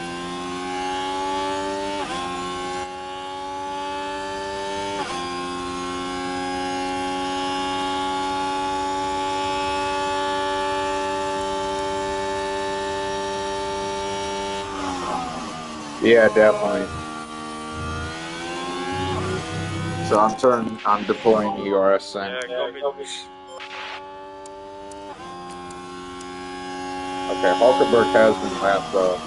Yeah, definitely. So I'm deploying ERS then. Okay, Hulkenberg has been lapped though.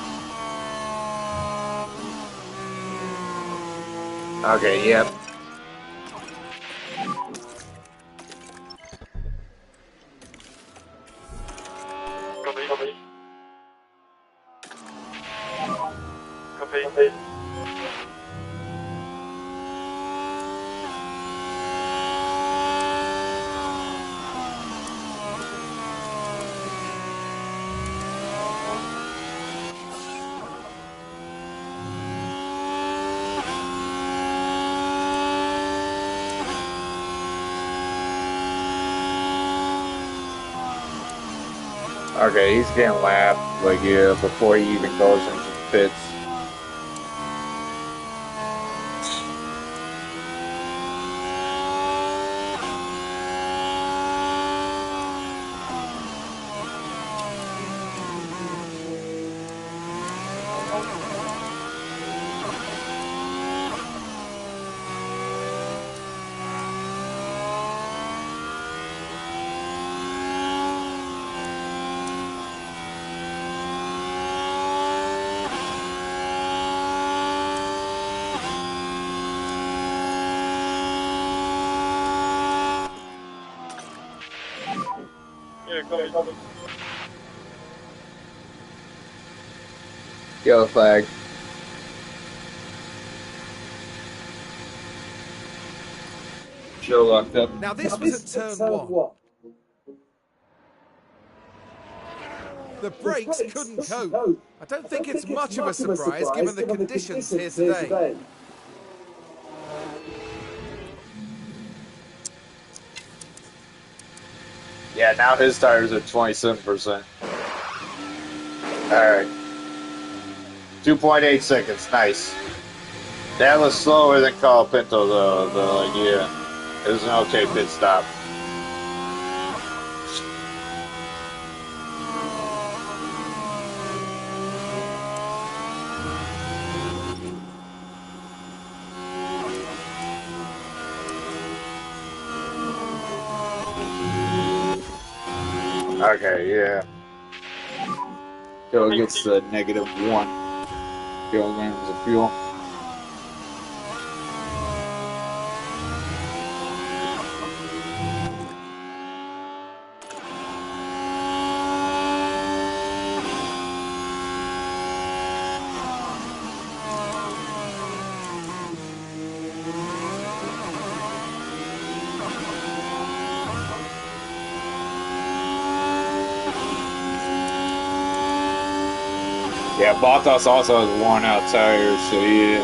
Okay, yep. Copy. Okay, he's getting lapped, like, yeah, before he even goes into the pits. Yellow flag. Show locked up. Now this was at turn one. The brakes couldn't cope. I don't think it's much of a surprise given the conditions here today. Yeah, now his tires are 27%. Alright. 2.8 seconds, nice. That was slower than Colapinto though, yeah. It was an okay pit stop. Okay, yeah. So it gets the -1 kilograms of fuel. Yeah, Bottas also has worn out tires, so yeah.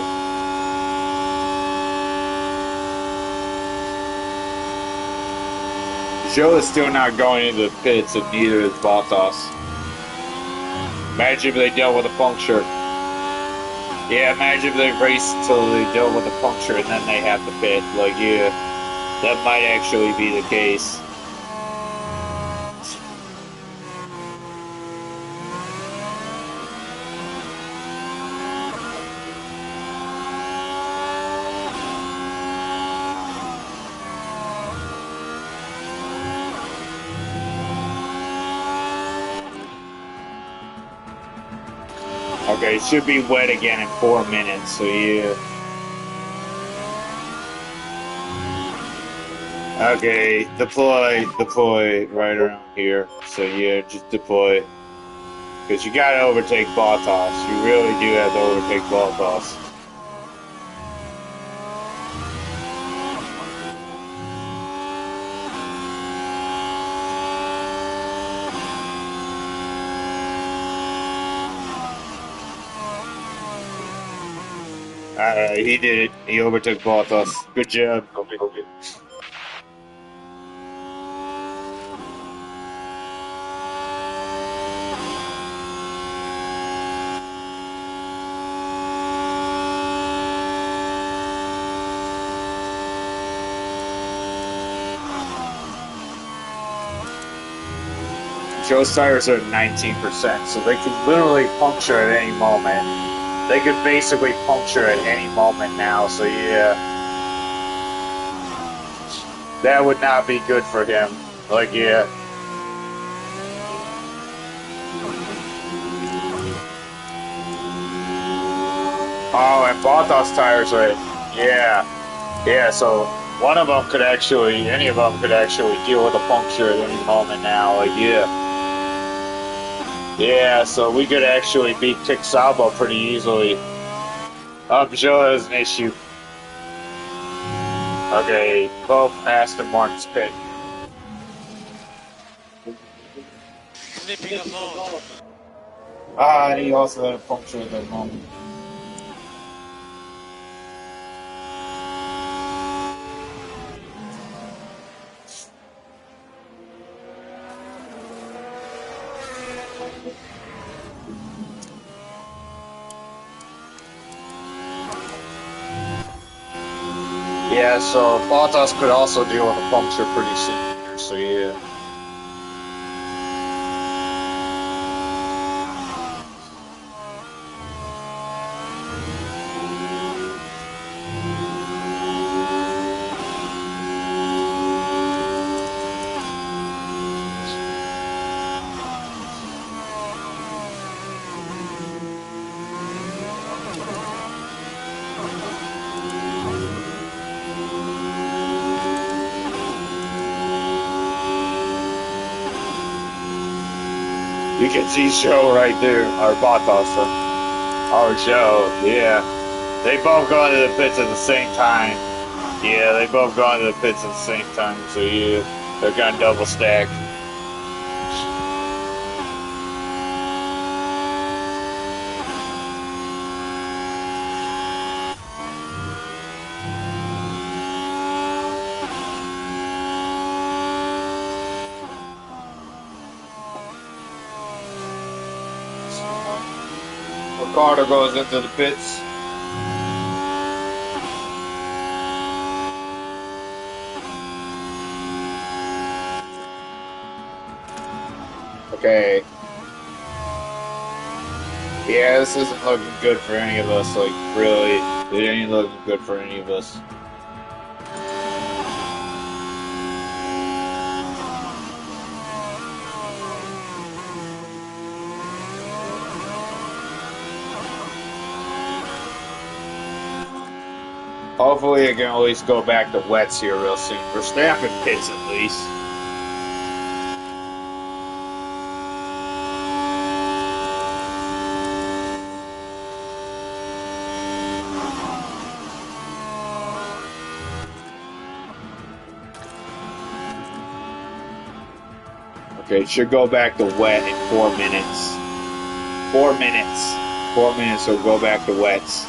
Joe is still not going into the pits, and neither is Bottas. Imagine if they dealt with a puncture. Yeah, imagine if they raced until they dealt with a puncture and then they have to pit. Like, yeah, that might actually be the case. Okay, it should be wet again in 4 minutes, so yeah. Okay, deploy right around here. So yeah, just deploy. Because you gotta overtake Bottas. You really do have to overtake Bottas. Alright, he did it. He overtook Bottas. Good job. Okay. Joe's tires are at 19%, so they could literally puncture at any moment. They could basically puncture at any moment now, so yeah. That would not be good for him. Like, yeah. Oh, and Bottas tires are, yeah. Yeah, so one of them could actually, any of them could actually deal with a puncture at any moment now. Like, yeah. Yeah, so we could actually beat Tixaba pretty easily. Joe has an issue. Okay, both Aston Martin's pit. Flipping a phone. Ah, and he also had a puncture at that moment. Yeah, so Bottas could also deal with a puncture pretty soon here, so yeah. You can see Joe right there, or Bottas. Or Joe, yeah. They both go into the pits at the same time. Yeah, they both go into the pits at the same time, so yeah, they're gonna double stack. Ricardo goes into the pits. Okay. Yeah, this isn't looking good for any of us. Like, really, it ain't looking good for any of us. Hopefully I can at least go back to wets here real soon. Verstappen pits at least. Okay, it should go back to wet in 4 minutes. 4 minutes. 4 minutes, so go back to wets.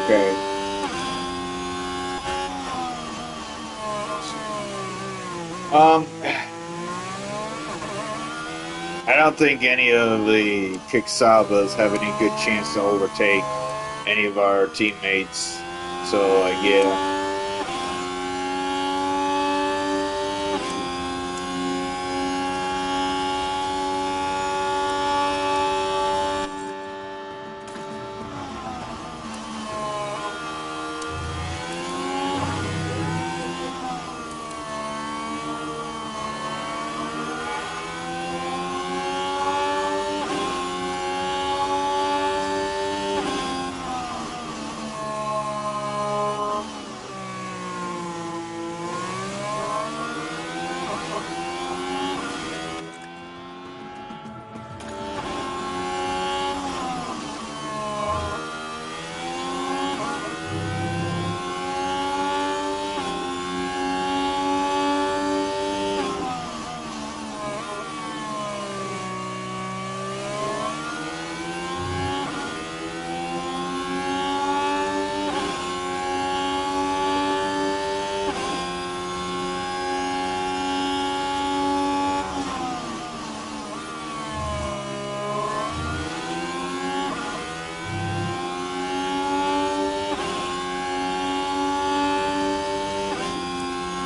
Okay. I don't think any of the Kicksabas have any good chance to overtake any of our teammates. So, yeah.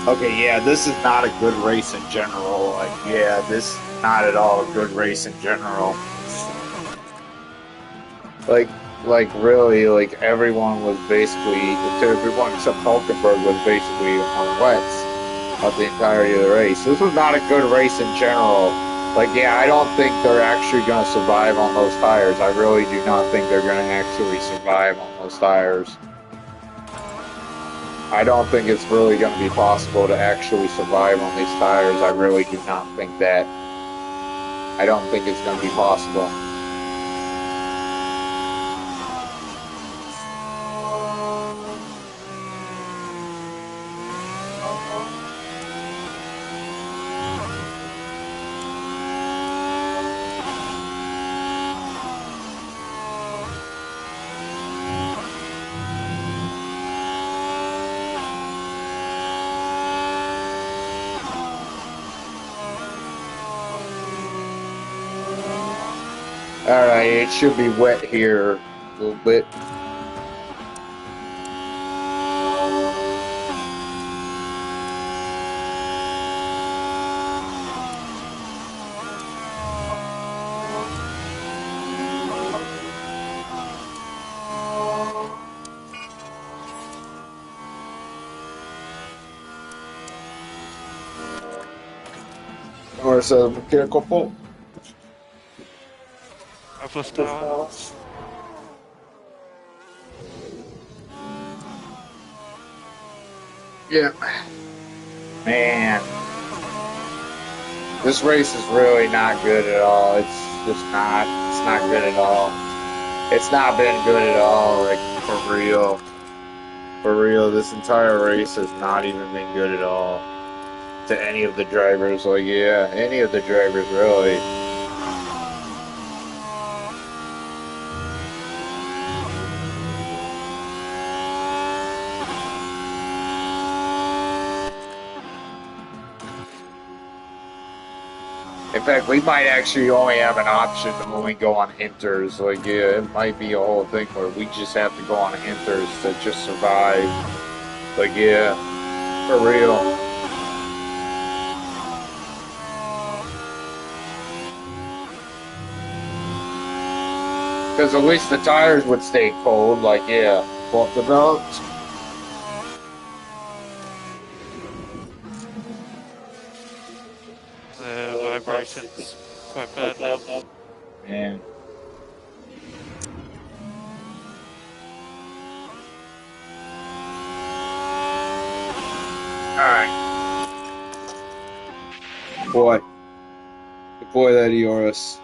Okay, yeah, this is not a good race in general. Like, yeah, this is not at all a good race in general. Like, really, like everyone was basically, everyone except Hulkenberg was basically on wets of the entirety of the race. This was not a good race in general. Like, yeah, I don't think they're actually going to survive on those tires. I really do not think they're going to actually survive on those tires. I don't think it's really going to be possible to actually survive on these tires. I really do not think that. I don't think it's going to be possible. Alright, it should be wet here a little bit. Marcelo, quer copo? Afastava. Yeah. Man. This race is really not good at all. It's just not. It's not good at all. It's not been good at all. Like, for real. For real, this entire race has not even been good at all. To any of the drivers. Like, yeah, any of the drivers, really. In fact, we might actually only have an option to only go on inters. Like, yeah, it might be a whole thing where we just have to go on inters to just survive. Like, yeah, for real. Because at least the tires would stay cold. Like, yeah, bump the belts. The vibrations quite bad now. Man. Alright. Boy. Boy, that ERS.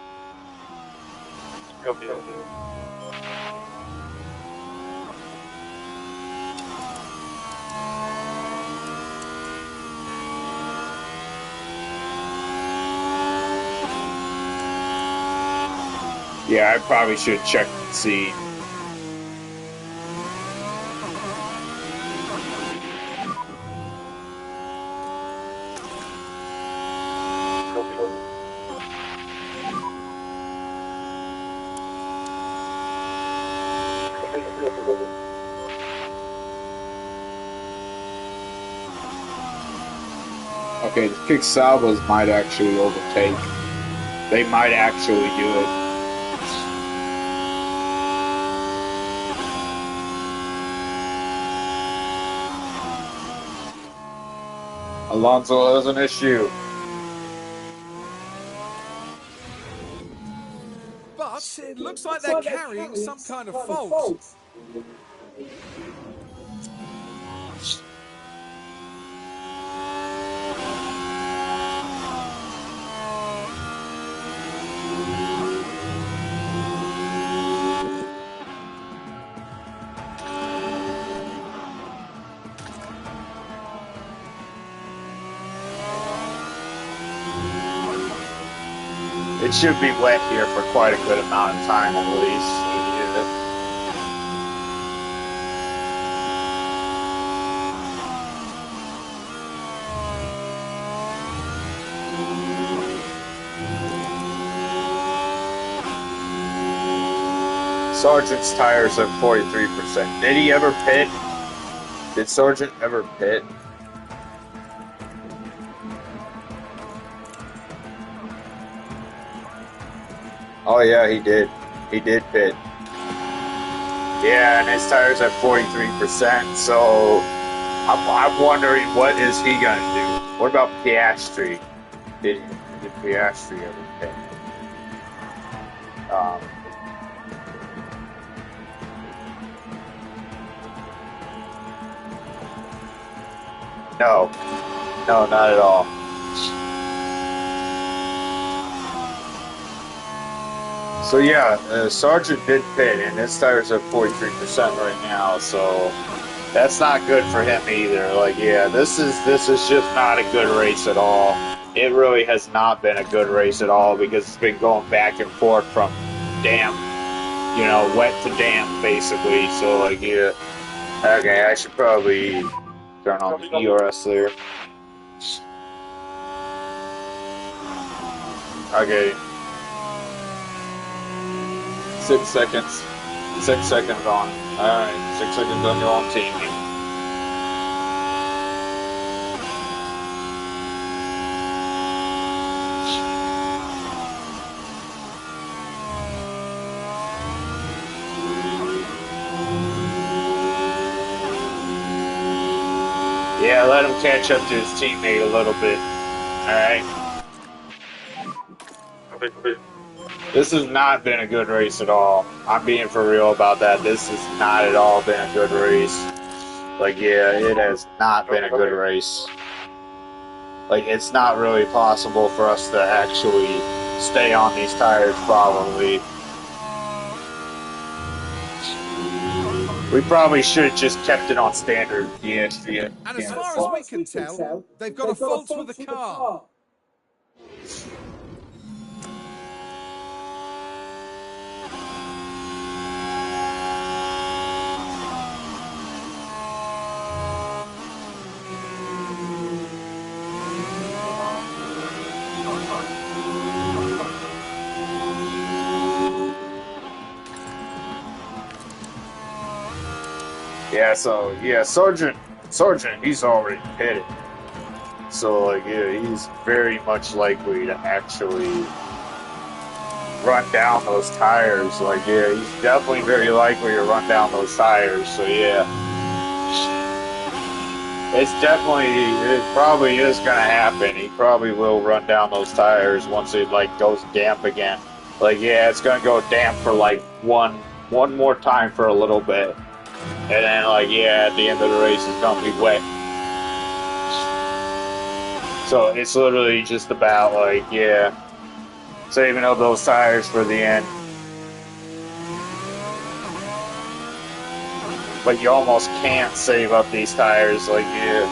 Yeah, I probably should check and see. Okay, the Kick Salvas might actually overtake. They might actually do it. Alonso has an issue. But it looks like they're carrying some kind of fault. It should be wet here for quite a good amount of time at least. Sargent's tires are 43%. Did he ever pit? Did Sargent ever pit? Oh yeah, he did. He did pit. Yeah, and his tires are 43%. So I'm wondering what is he gonna do? What about Piastri? Did Piastri ever pit? No, not at all. So yeah, Sargent did pit, and his tires are 43% right now. So that's not good for him either. Like, yeah, this is just not a good race at all. It really has not been a good race at all because it's been going back and forth from damp, wet to damp basically. So like, yeah, okay, I should probably turn on the ERS there. Okay. 6 seconds. 6 seconds on. Alright, 6 seconds on your own team. Yeah, let him catch up to his teammate a little bit. Alright. This has not been a good race at all. I'm being for real about that. This has not at all been a good race. Like, yeah, it has not been a good race. Like, it's not really possible for us to actually stay on these tires probably. We probably should have just kept it on standard. Yeah. And as far as we can tell, they've got a fault with the car. Yeah, so yeah, Sergeant, he's already pitted. So like, yeah, he's very much likely to actually run down those tires. Like, yeah, he's definitely very likely to run down those tires. So yeah, it probably is gonna happen. He probably will run down those tires once it like goes damp again. Like, yeah, it's gonna go damp for like one more time for a little bit. And then, like, yeah, at the end of the race, it's gonna be wet. So it's literally just about, like, yeah, saving up those tires for the end. But you almost can't save up these tires, like, yeah.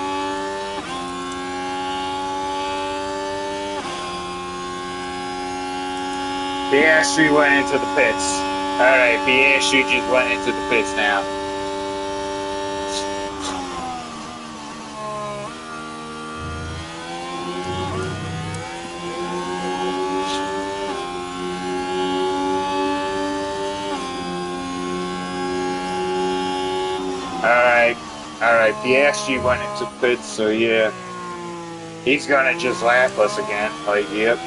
Piastri went into the pits. Alright, Piastri just went into the pits now. Alright, Piastri went into the pits, so yeah. He's gonna just lap us again, like, yep.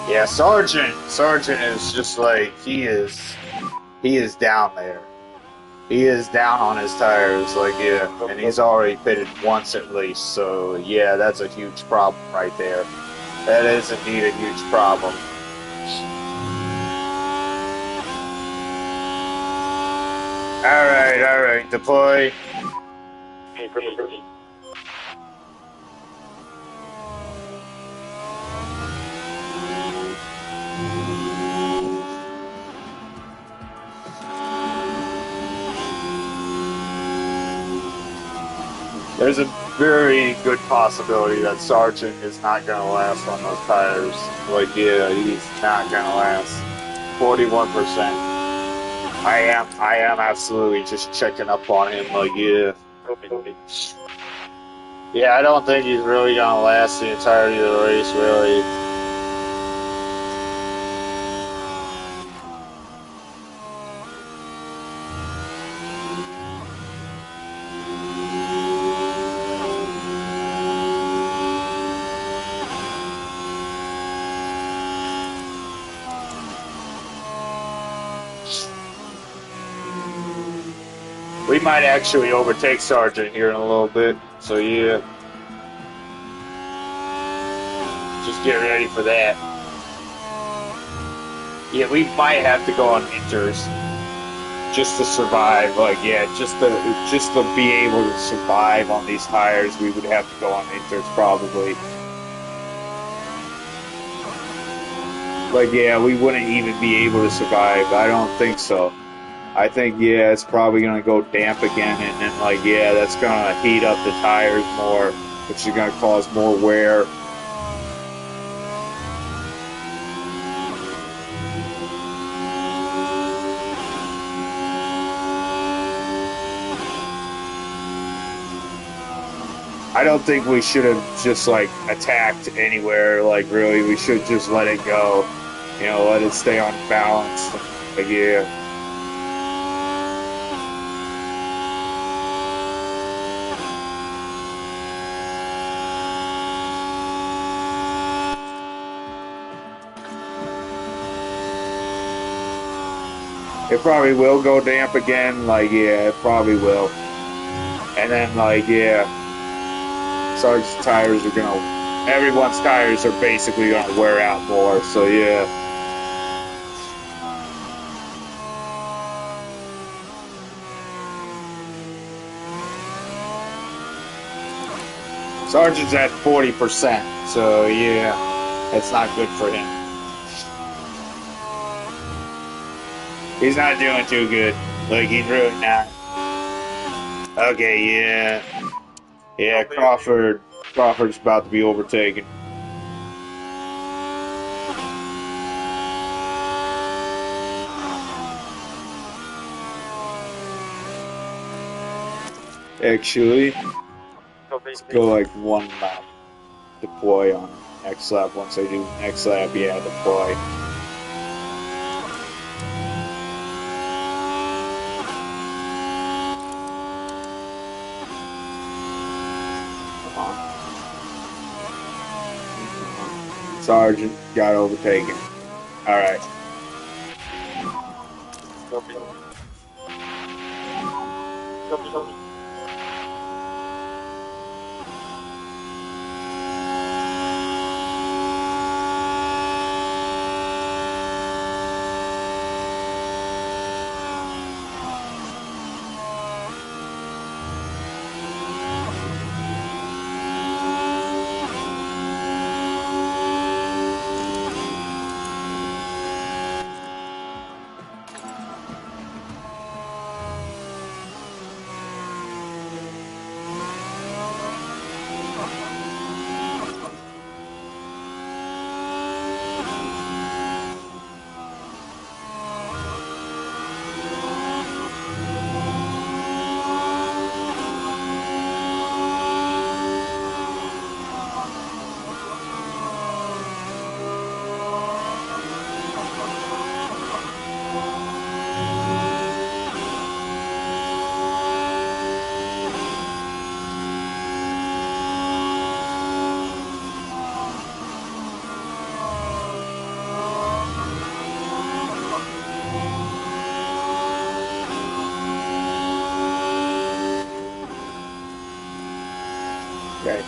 Yeah, Sergeant is just like, he is down there. He is down on his tires, like, yeah, and he's already pitted once at least, so yeah, that's a huge problem right there. That is indeed a huge problem. Alright, deploy. There's a very good possibility that Sergeant is not going to last on those tires. Like, yeah, he's not going to last. 41%. I am absolutely just checking up on him. Like, yeah. Yeah, I don't think he's really going to last the entirety of the race, really. We might actually overtake Sergeant here in a little bit, so yeah. Just get ready for that. Yeah, we might have to go on inters just to survive. Like, yeah, just to be able to survive on these tires, we would have to go on inters probably. Like, yeah, we wouldn't even be able to survive. I don't think so. I think, yeah, it's probably going to go damp again, and then, like, yeah, that's going to heat up the tires more, which is going to cause more wear. I don't think we should have just, like, attacked anywhere, like, really. We should just let it go, you know, let it stay on balance. Like, yeah. It probably will go damp again, like, yeah, it probably will. And then, like, yeah, Sergeant's tires are gonna, everyone's tires are basically gonna wear out more, so yeah. Sergeant's at 40%, so yeah, it's not good for him. He's not doing too good. Like, he's really not. Okay, yeah. Yeah, Crawford's about to be overtaken. Actually, let's go like one lap. Deploy on next lap. Once I do next lap, yeah, deploy. Sergeant got overtaken. Alright. Okay.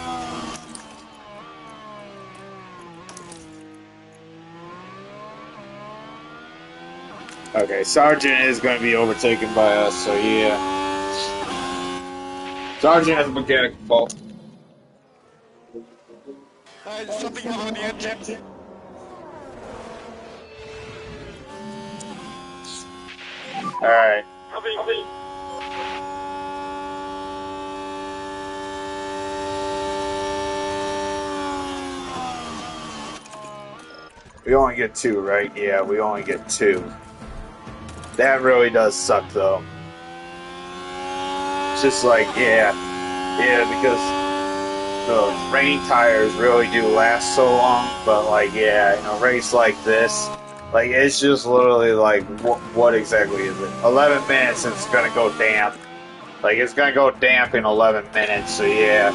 Okay, Sergeant is going to be overtaken by us, so yeah. Sergeant has a mechanical fault. Something happened with the engine. Alright. We only get 2, right? Yeah, we only get 2. That really does suck, though. It's just like, yeah, because the rain tires really do last so long, but like, yeah, in a race like this, like, it's just literally like, what exactly is it? 11 minutes and it's gonna go damp. Like, it's gonna go damp in 11 minutes, so yeah.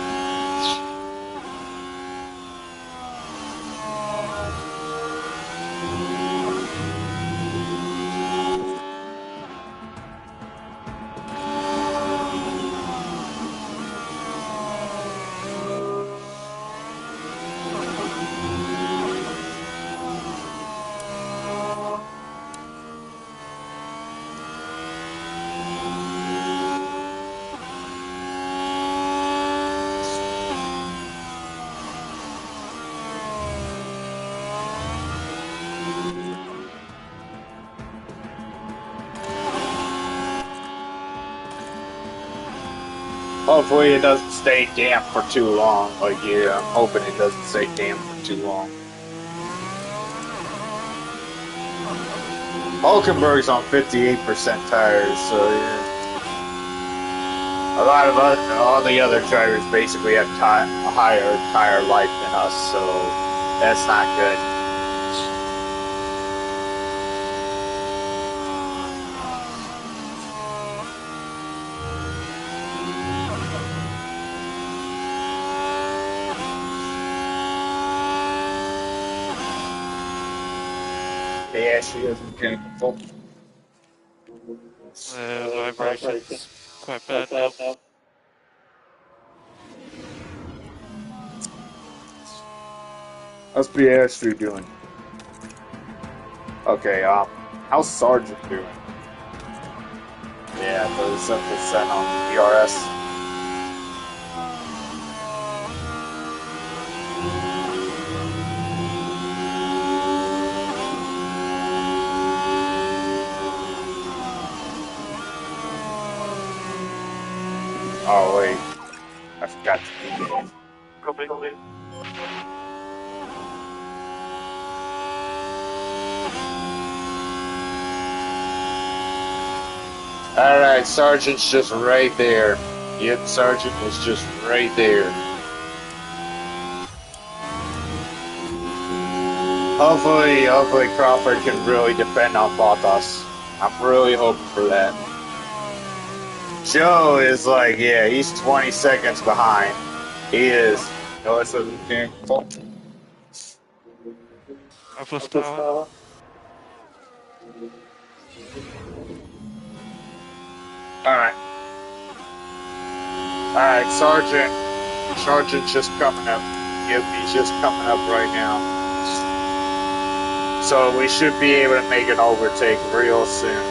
Hopefully it doesn't stay damp for too long. Like, yeah, I'm hoping it doesn't stay damp for too long. Hulkenberg's on 58% tires, so yeah. A lot of all the other drivers basically have a higher tire life than us, so that's not good. Yeah, she is mechanical fault. Vibrations. Quite bad now. How's Piastri doing? Okay, how's Sargent doing? Yeah, 37% on the DRS. Oh wait, I forgot to do that. Copy. Alright, Sergeant's just right there. Yep, Sergeant is just right there. Hopefully Crawford can really depend on Bottas. I'm really hoping for that. Joe is like, yeah, he's 20 seconds behind. He is. No, it's a mechanical fault. I've lost power. Alright. Alright, Sergeant. Sergeant's just coming up. Yep, he's just coming up right now. So we should be able to make an overtake real soon.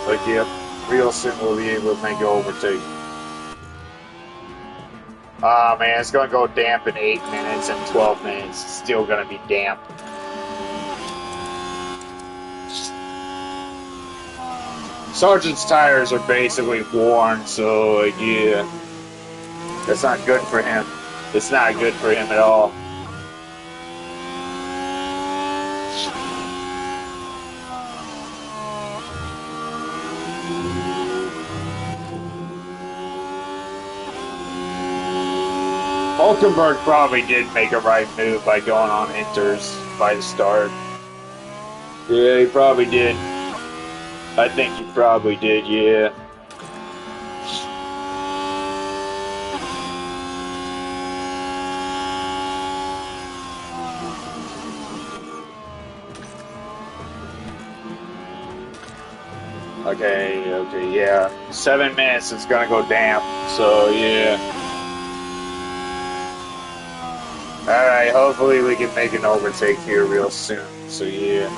Like, yep, real soon we'll be able to make an overtake. Ah, man, it's gonna go damp in 8 minutes and 12 minutes. It's still gonna be damp. Sergeant's tires are basically worn, so yeah, that's not good for him. It's not good for him at all. Hulkenberg probably did make a right move by going on inters by the start. Yeah, he probably did. I think he probably did, yeah. Okay, yeah. 7 minutes, it's gonna go damp, so yeah. Alright, hopefully we can make an overtake here real soon, so yeah.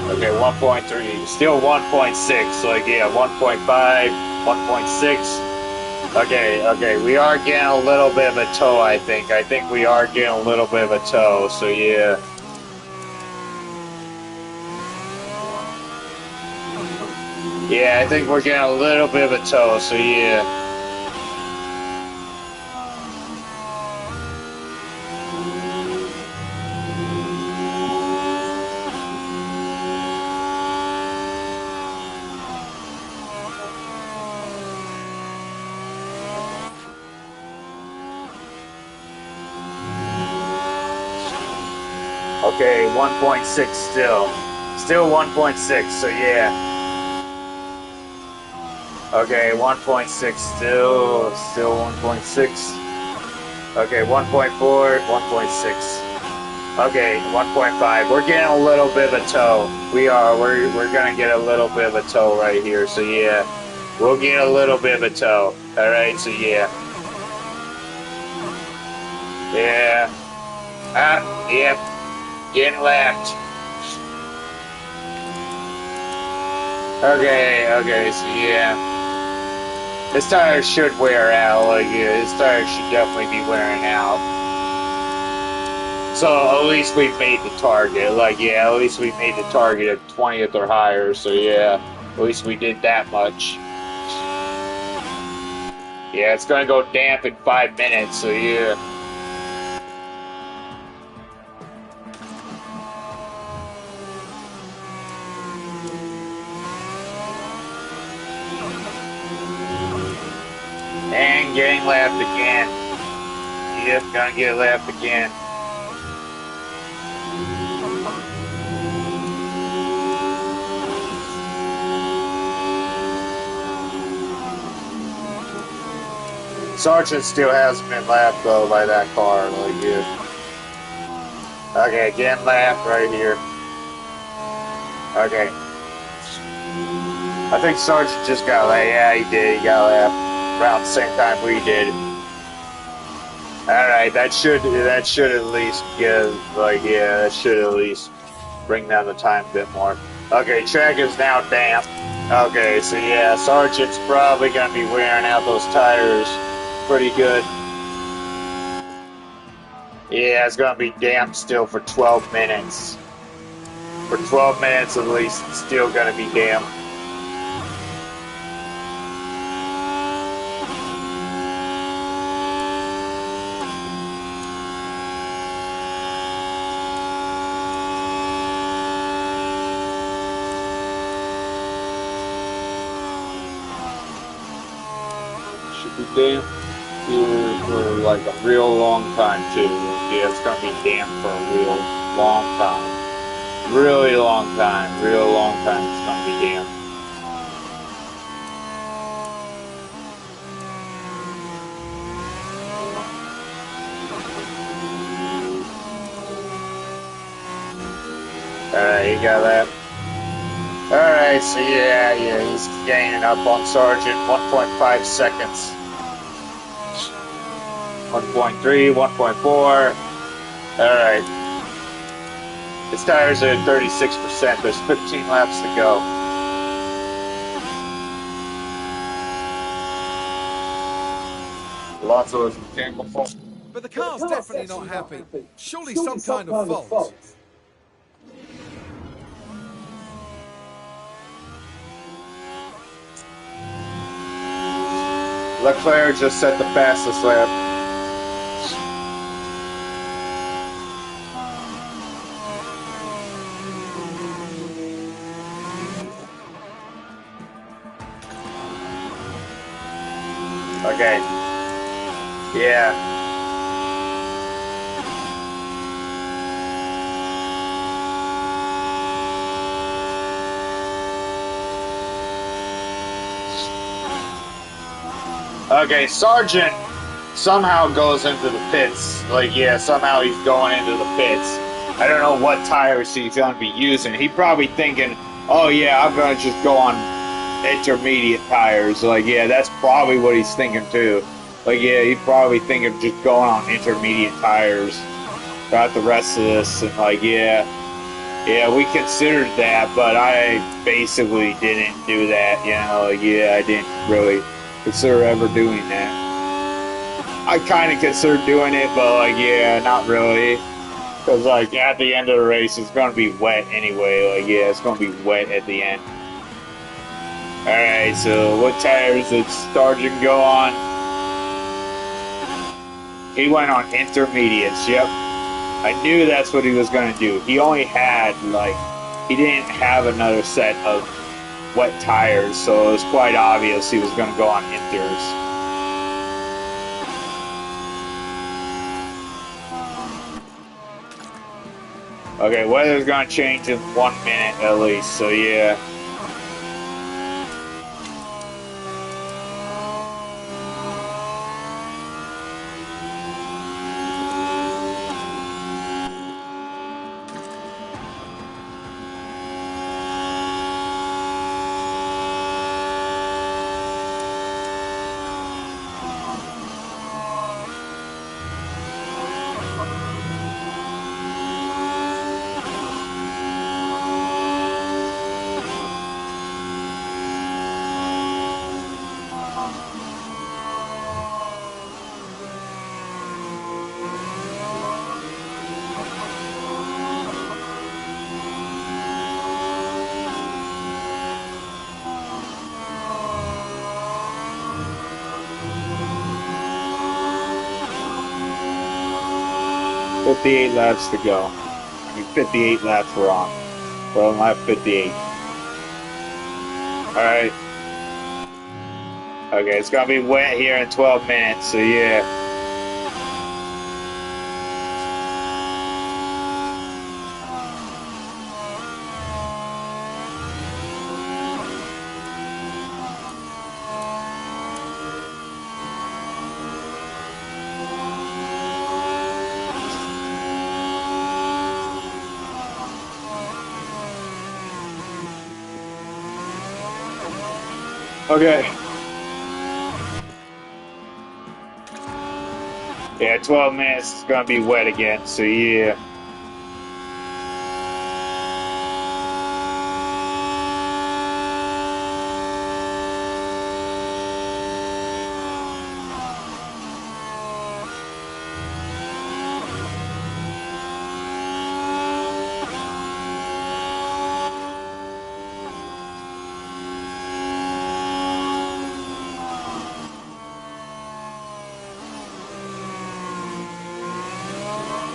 Okay, 1.3, still 1.6, like yeah, 1.5, 1.6. Okay, we are getting a little bit of a toe, I think. I think we are getting a little bit of a toe, so yeah. Yeah, I think we're getting a little bit of a toe, so yeah. Okay, 1.6 still. Still 1.6, so yeah. Okay, 1.6 still 1.6. Okay, 1.4, 1.6. Okay, 1.5. We're getting a little bit of a toe. We're gonna get a little bit of a toe right here, so yeah. We'll get a little bit of a toe. Alright, so yeah. Yeah. Yep. Getting lapped. Okay, so yeah. His tires should wear out, like, yeah, his tires should definitely be wearing out. So, at least we made the target, like, yeah, at least we made the target at 20th or higher, so yeah, at least we did that much. Yeah, it's gonna go damp in 5 minutes, so yeah. And getting lapped again. Yep, gonna get lapped again. Sergeant still hasn't been lapped though by that car, like yeah. Okay, getting lapped right here. Okay. I think Sergeant just got lapped. Yeah, he did. He got lapped around the same time we did. Alright, that should at least give, like, yeah, that should at least bring down the time a bit more. Okay, track is now damp. Okay, so yeah, Sergeant's probably gonna be wearing out those tires pretty good. Yeah, it's gonna be damp still for 12 minutes. For 12 minutes at least, it's still gonna be damp. be damp here for like a real long time too. Yeah, it's gonna be damp for a real long time. Really long time. Real long time it's gonna be damp. Alright, you got that? Alright, so yeah, he's gaining up on Sargent 1.5 seconds. 1.3, 1.4. Alright. His tires are at 36%. There's 15 laps to go. Lots of mechanical fault. But the car's definitely not happy. Surely some kind of fault. Leclerc just set the fastest lap. Okay. Yeah. Okay, Sargent somehow goes into the pits. Like, yeah, somehow he's going into the pits. I don't know what tires he's going to be using. He's probably thinking, oh yeah, I'm going to just go on intermediate tires. Like, yeah, that's probably what he's thinking too. Like, yeah, he's probably thinking of just going on intermediate tires throughout the rest of this. And like, yeah, we considered that, but I basically didn't do that, you know. Like, yeah, I didn't really consider ever doing that. I kind of considered doing it, but like, yeah, not really. Because like, at the end of the race, it's going to be wet anyway. Like, yeah, it's going to be wet at the end. Alright, so what tires did Sargent go on? He went on intermediates, yep. I knew that's what he was going to do. He only had, like, he didn't have another set of wet tires, so it was quite obvious he was going to go on inters. Okay, weather's going to change in 1 minute at least, so yeah. $58 laps to go. I mean, 58 laps we're on. We're on lap 58. Alright. Okay, it's gonna be wet here in 12 minutes, so yeah. Okay. Yeah, 12 minutes is gonna be wet again, so yeah.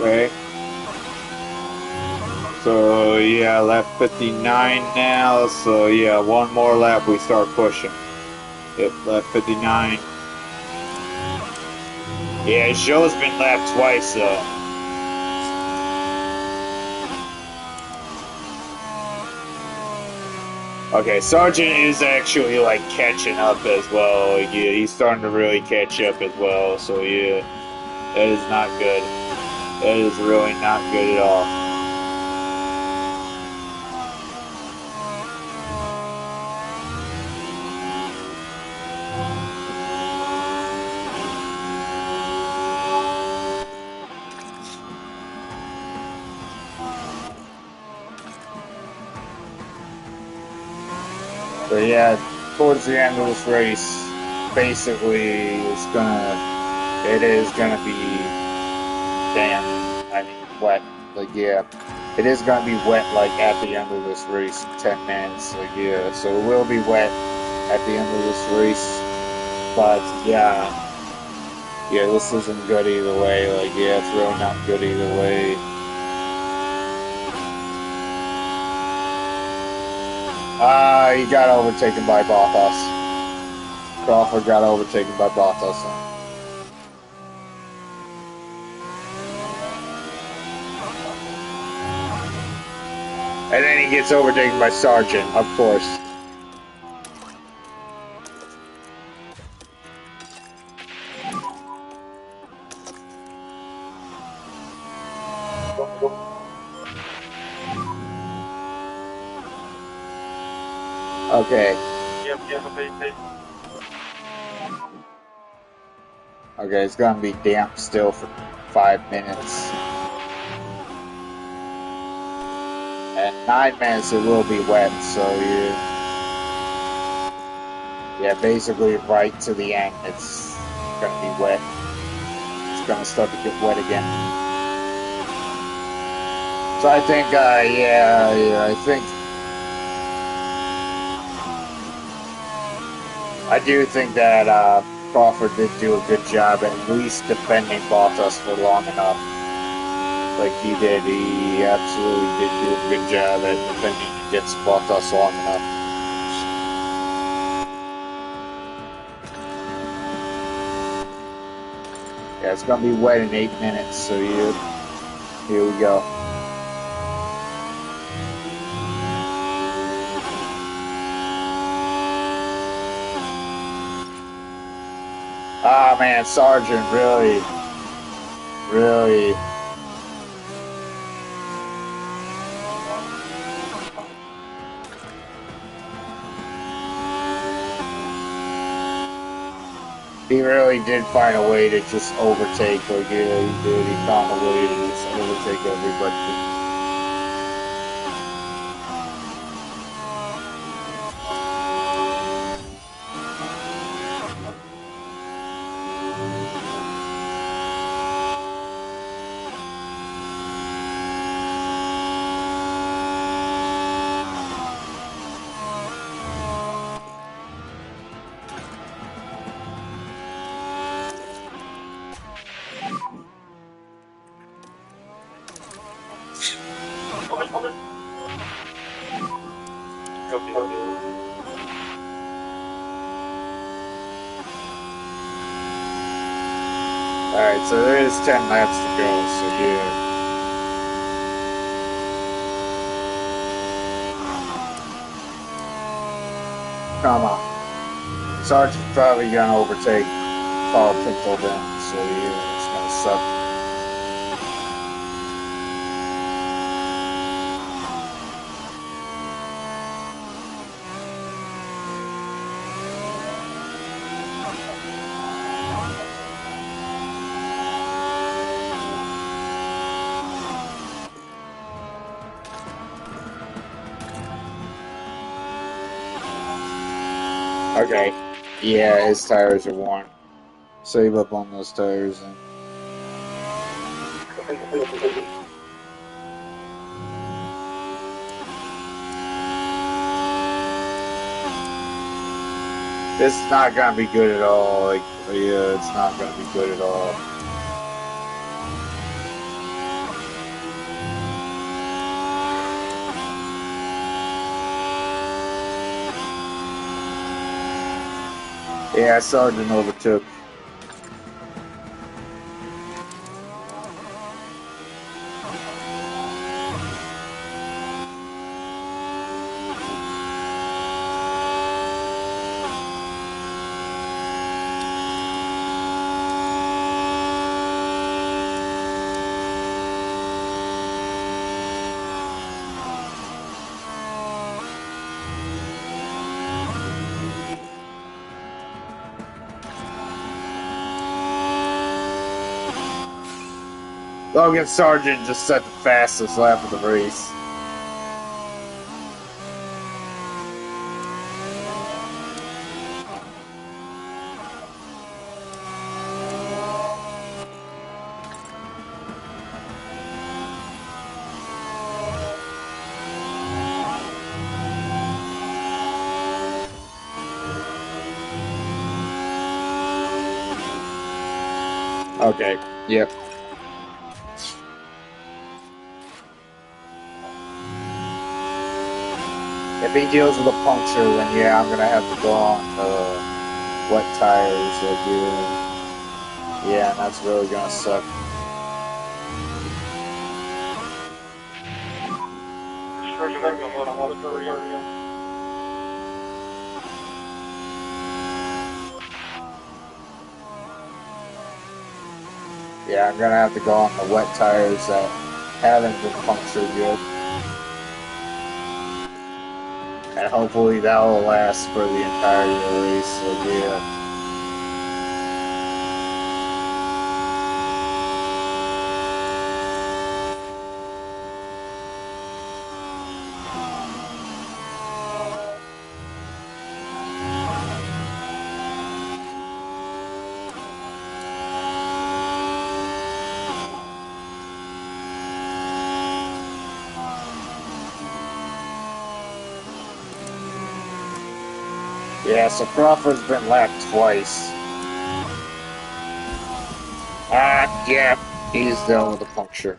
Okay. So yeah, lap 59 now. So yeah, one more lap we start pushing. Yep, lap 59. Yeah, Joe's been lapped twice though. Okay, Sargent is actually like catching up as well. Like, yeah, he's starting to really catch up as well. So yeah, that is not good. That is really not good at all. But yeah, towards the end of this race, basically it is gonna be wet. Like yeah, it is gonna be wet like at the end of this race in 10 minutes. Like yeah, so it will be wet at the end of this race. But yeah, this isn't good either way. Like yeah, it's really not good either way. He got overtaken by Bottas. Crawford got overtaken by Bottas. And then he gets overtaken by Sargent, of course. Okay. Okay, it's gonna be damp still for 5 minutes. And 9 minutes it will be wet, so yeah, basically right to the end it's gonna be wet. It's gonna start to get wet again. So I think, I do think that Crawford did do a good job at least defending Bottas for long enough. Like he did, he absolutely did do a good job at defending against Bottas long enough. Yeah, it's gonna be wet in 8 minutes, so here we go. Ah man, Sargent really. He really did find a way to just overtake. Like yeah, he did. He found a way to just overtake everybody. Alright, so there is 10 laps to go, so yeah. Come on. Sargent's probably gonna overtake Carl Pinto then, so yeah, it's gonna suck. Okay. Yeah, his tires are worn. Save up on those tires and this is not gonna be good at all. Like, yeah, it's not gonna be good at all. Yeah, Sargent overtook. Logan Sargent just set the fastest lap of the race. Okay, yep. If he deals with a puncture, then yeah, I'm gonna have to go on wet tires again. Yeah, and that's really gonna suck. Yeah, I'm gonna have to go on the wet tires that haven't been punctured yet. And hopefully that will last for the entire race, so yeah. Yeah, so Crawford's been lapped twice. Yeah, he's done with the puncture.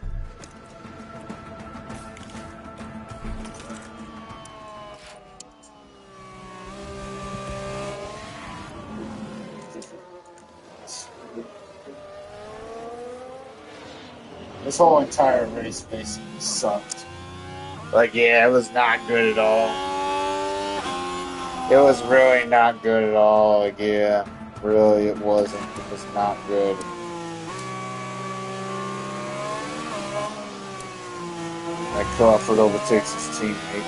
This whole entire race basically sucked. Like, yeah, it was not good at all. It was really not good at all. Like, yeah, really it wasn't. It was not good. Like, Crawford overtakes his teammate.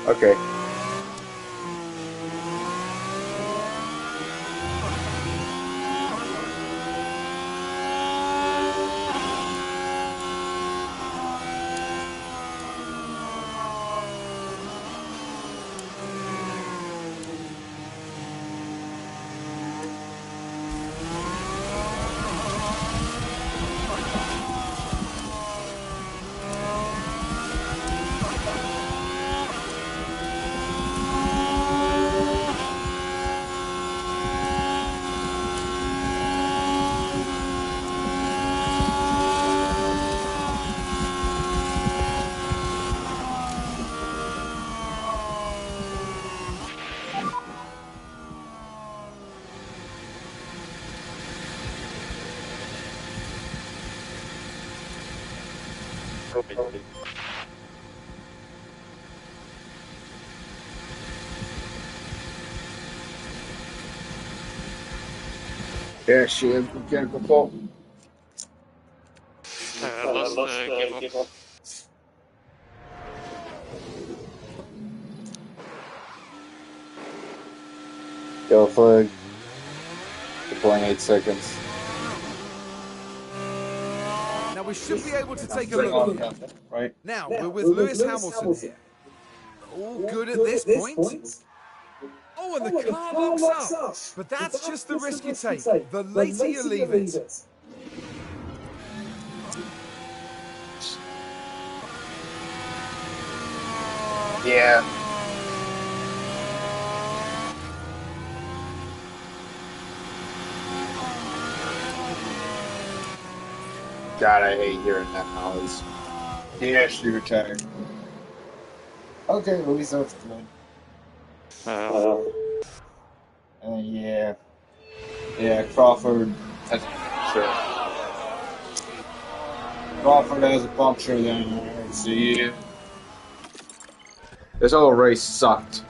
Okay. Yeah, she had mechanical fault. Lost gearbox. Yellow flag. 2.8 seconds. Now we should be able to take a look here. Right? Now we're with Lewis Hamilton here. All good at this point. Oh, and the car locks up. But that's just the risk you take. The later you leave it. Yeah. God, I hate hearing that noise. Yeah, she retired. Okay, Louis, that's good. And yeah, Crawford has a puncture. Crawford has a puncture then. So yeah. This whole race sucked.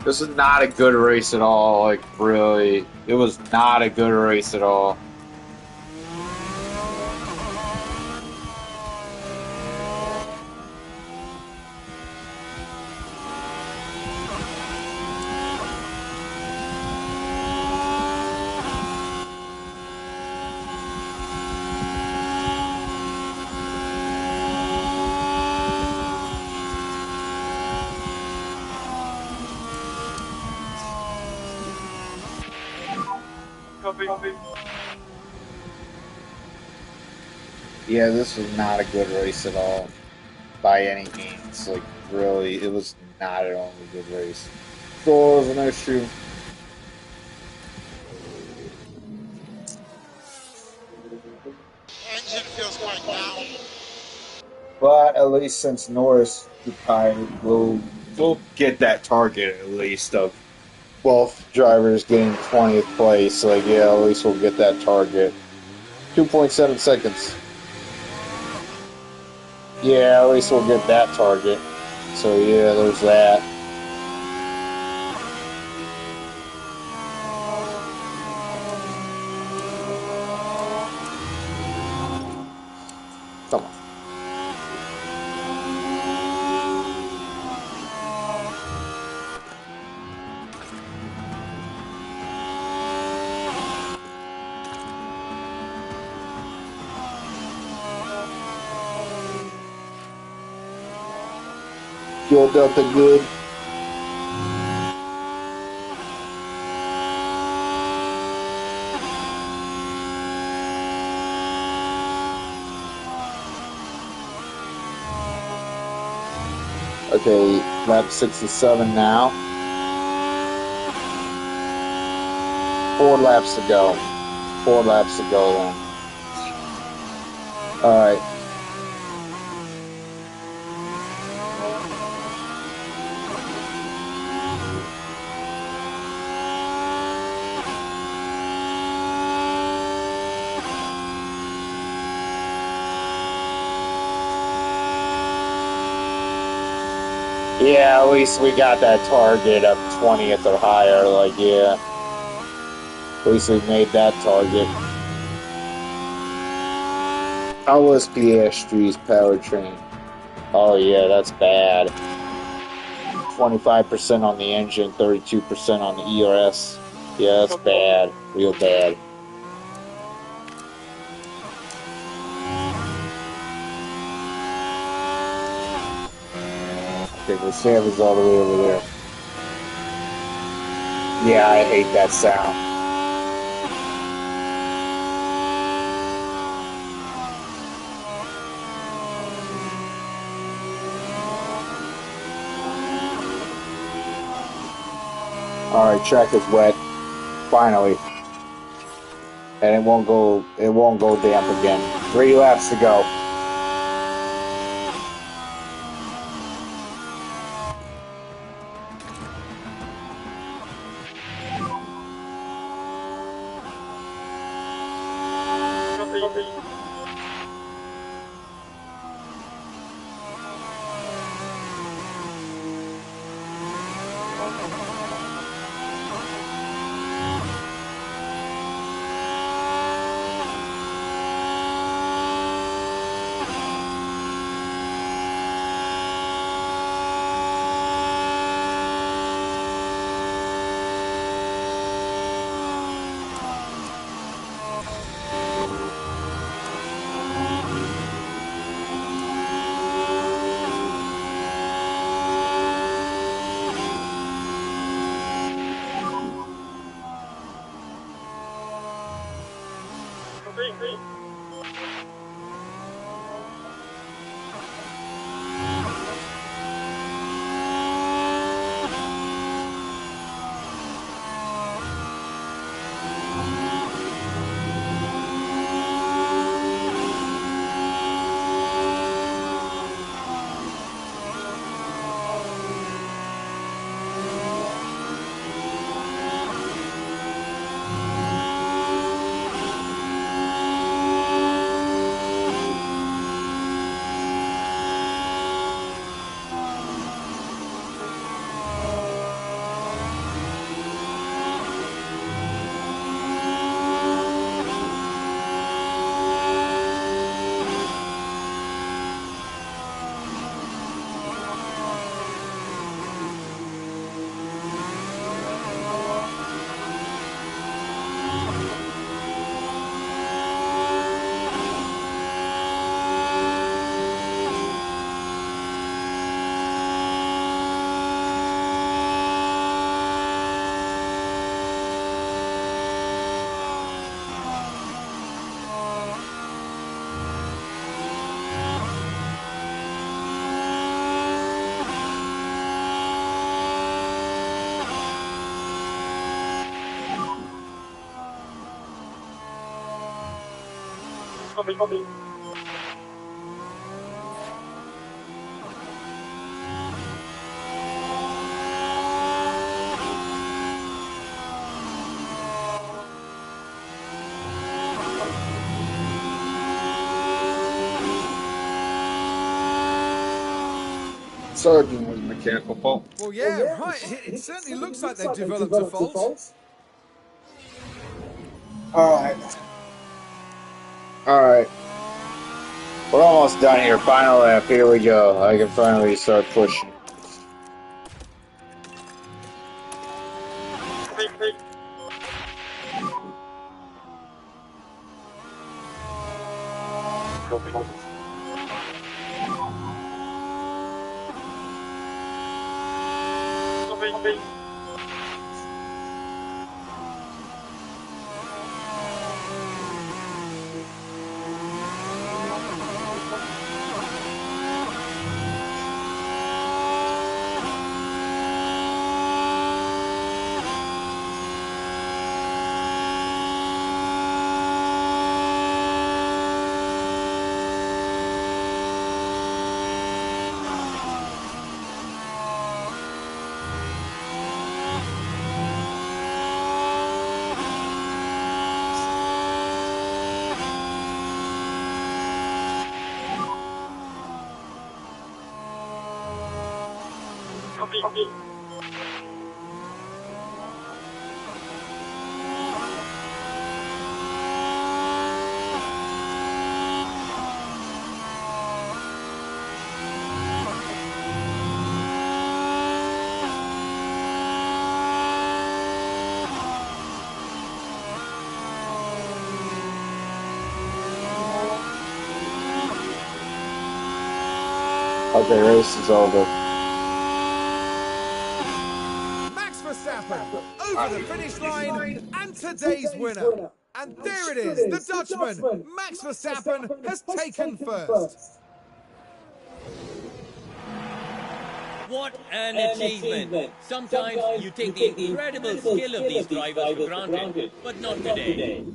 This is not a good race at all, like, really. It was not a good race at all. Yeah, this was not a good race at all, by any means. Like, really, it was not at all a good race. So it was an issue. Engine feels quite down. But at least since Norris retired, we'll get that target at least of both drivers getting 20th place. Like, yeah, at least we'll get that target. 2.7 seconds. Yeah, at least we'll get that target. So, yeah, there's that. Come on. Fuel Delta good. Okay, lap 67 now. 4 laps to go. 4 laps to go then. Alright. Yeah, at least we got that target of 20th or higher. Like, yeah. At least we made that target. How was Piastri's powertrain? Oh, yeah, that's bad. 25% on the engine, 32% on the ERS. Yeah, that's bad. Real bad. Okay, the Sam is all the way over there. Yeah, I hate that sound. Alright, track is wet. Finally. And it won't go damp again. 3 laps to go. Surgeon was mechanical fault. Well, yeah, right. It certainly looks like they've developed a fault. Alright. Alright. We're almost done here. Final lap. Here we go. I can finally start pushing. Okay, race is over. Max Verstappen over the finish line and today's winner. And there it is, the Dutchman, Max Verstappen, has taken first. What an achievement! Sometimes you take the incredible skill of these drivers for granted, but not today.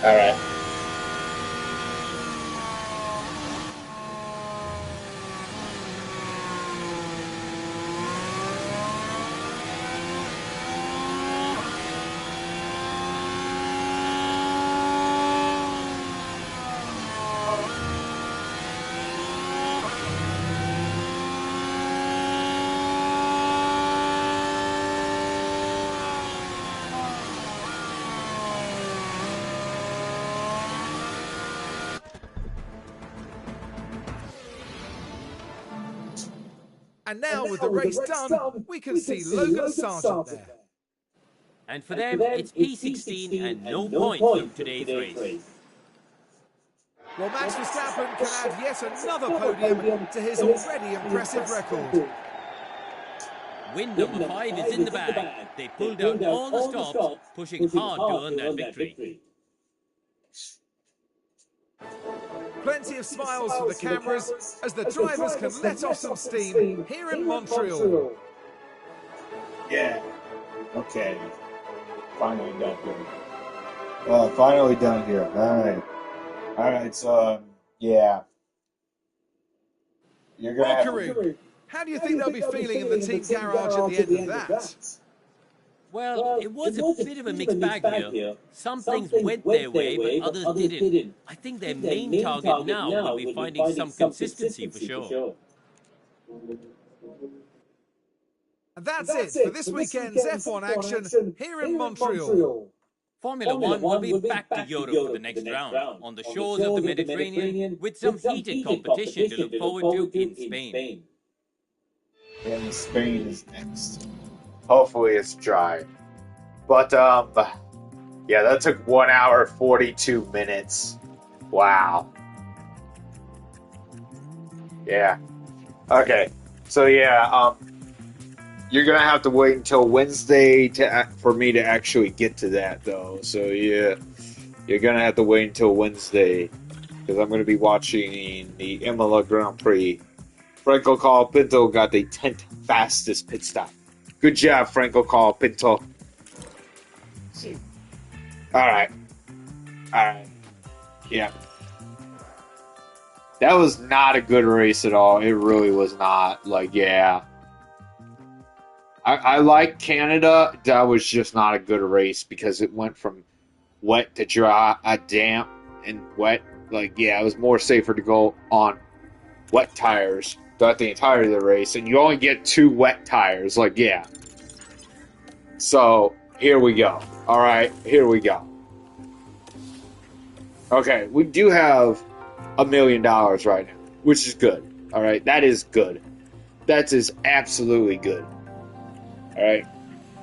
All right. And now with the race done, we can see Logan Sargent there. And for them, it's P16 and no points from today's race. Well, Max Verstappen can add yet another podium to his already impressive record. Win number 5 is in the bag. They pulled out all the stops, pushing hard to earn that victory. Plenty of smiles for the cameras as the drivers can let off some steam here in Montreal. Yeah. Okay. Finally done here. Finally done here. All right. All right. So, yeah. You're gonna have Kareem, how do you think they'll be feeling in the team garage at the end of that? Well, it was a bit of a mixed bag here. Some things went their way, but others didn't. I think their main target now will be finding some consistency for sure. And that's it for this weekend's F1 action here in Montreal. Formula One will be back to Europe for the next round, on the shores of the Mediterranean, with some heated competition to look forward to in Spain. And Spain is next. Hopefully it's dry. But, yeah, that took 1 hour, 42 minutes. Wow. Yeah. Okay. So, yeah, you're going to have to wait until Wednesday for me to actually get to that, though. So, yeah, you're going to have to wait until Wednesday, because I'm going to be watching the Imola Grand Prix. Franco Colapinto got the 10th fastest pit stop. Good job, Franco Colapinto. Alright. Yeah. That was not a good race at all. It really was not. Like, yeah. I like Canada. That was just not a good race because it went from wet to dry, damp, and wet. Like, yeah, it was more safer to go on wet tires throughout the entirety of the race. And you only get 2 wet tires. Like, yeah. So, here we go. Alright, here we go. Okay, we do have $1 million right now, which is good. Alright, that is good. That is absolutely good. Alright,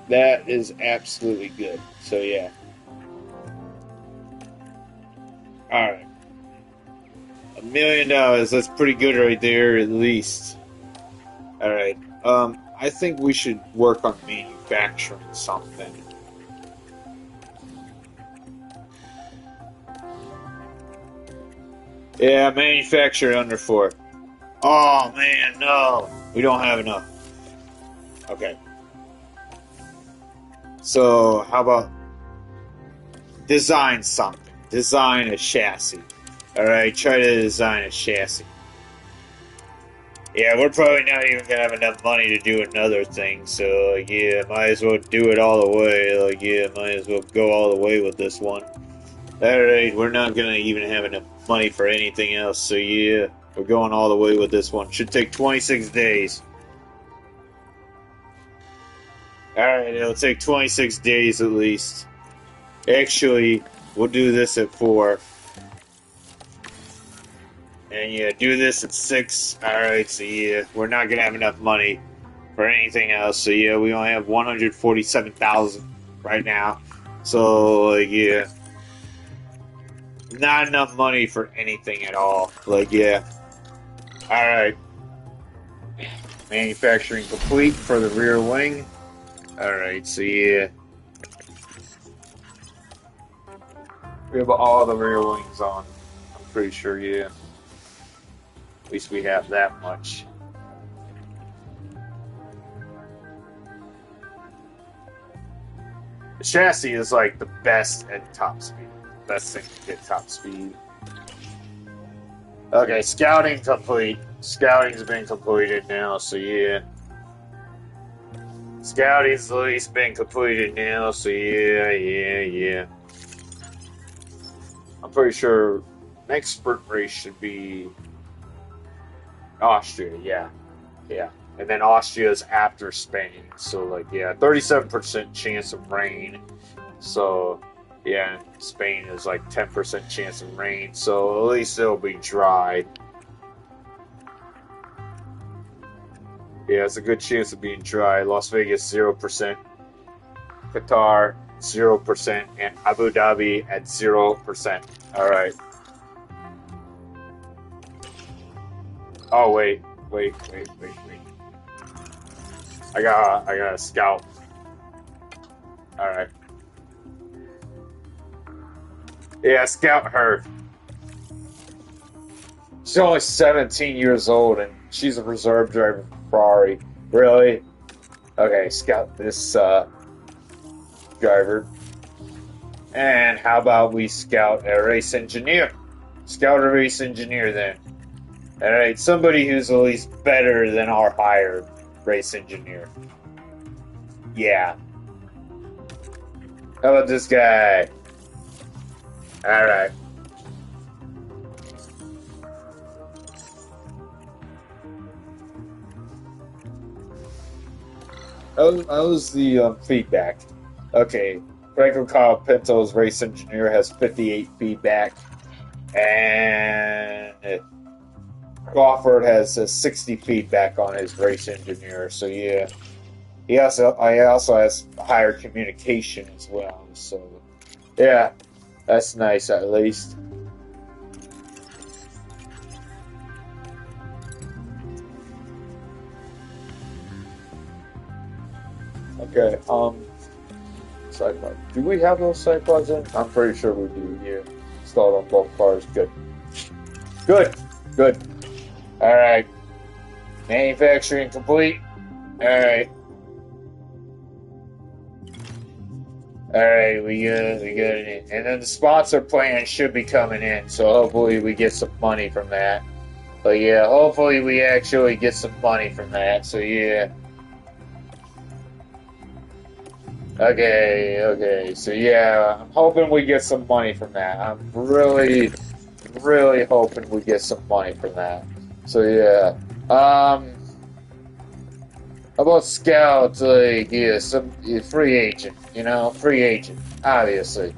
that is absolutely good. So, yeah. Alright. $1 million, that's pretty good right there, at least. Alright, I think we should work on manufacturing something. Yeah, manufacture under 4. Oh, man, no. We don't have enough. Okay. So, how about design something? Design a chassis. Alright, try to design a chassis. Yeah, we're probably not even gonna have enough money to do another thing, so, yeah, might as well do it all the way. Like, yeah, might as well go all the way with this one. Alright, we're not gonna even have enough money for anything else, so yeah, we're going all the way with this one. Should take 26 days. Alright, it'll take 26 days at least. Actually, we'll do this at 4. And yeah, do this at 6. Alright, so yeah, we're not gonna have enough money for anything else, so yeah, we only have 147,000 right now. So, like, yeah. Not enough money for anything at all. Like, yeah. Alright. Manufacturing complete for the rear wing. Alright, so yeah. We have all the rear wings on. I'm pretty sure, yeah. At least we have that much. The chassis is like the best at top speed. Best thing to get top speed. Okay, scouting complete. Scouting's been completed now, so yeah. Scouting's at least been completed now, so yeah. I'm pretty sure next sprint race should be Austria, yeah. And then Austria's after Spain, so like, yeah, 37% chance of rain. So, yeah, Spain is like 10% chance of rain, so at least it'll be dry. Yeah, it's a good chance of being dry. Las Vegas, 0%. Qatar, 0%. And Abu Dhabi at 0%. Alright. Oh, wait. I got a scout. Alright. Yeah, scout her. She's only 17 years old and she's a reserve driver for Ferrari. Really? Okay, scout this driver. And how about we scout a race engineer? Scout a race engineer then. Alright, somebody who's at least better than our hired race engineer. Yeah. How about this guy? Alright. How's the feedback? Okay, Franco Colapinto's race engineer has 58 feedback, and Crawford has 60 feedback on his race engineer. So yeah, he also has higher communication as well. So yeah, that's nice at least. Okay, sidepod. Do we have those sidepods in? I'm pretty sure we do, yeah. Installed on both cars. Good. Good. Good. Alright. Manufacturing complete. Alright. Alright, we got it in. And then the sponsor plan should be coming in, so hopefully we get some money from that. But yeah, hopefully we actually get some money from that, so yeah. Okay, so yeah, I'm hoping we get some money from that. I'm really hoping we get some money from that. So yeah, how about Scout, like, yeah, some free agent, free agent, obviously.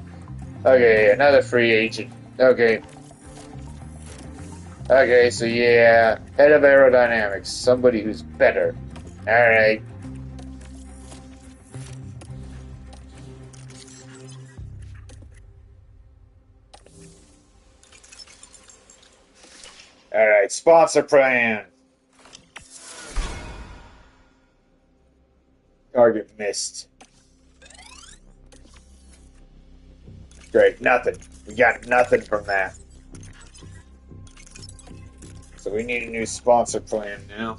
Okay, another free agent, okay. Okay, so yeah, head of aerodynamics, somebody who's better. Alright. Alright, sponsor plan. Target missed. Great, nothing. We got nothing from that. So we need a new sponsor plan now.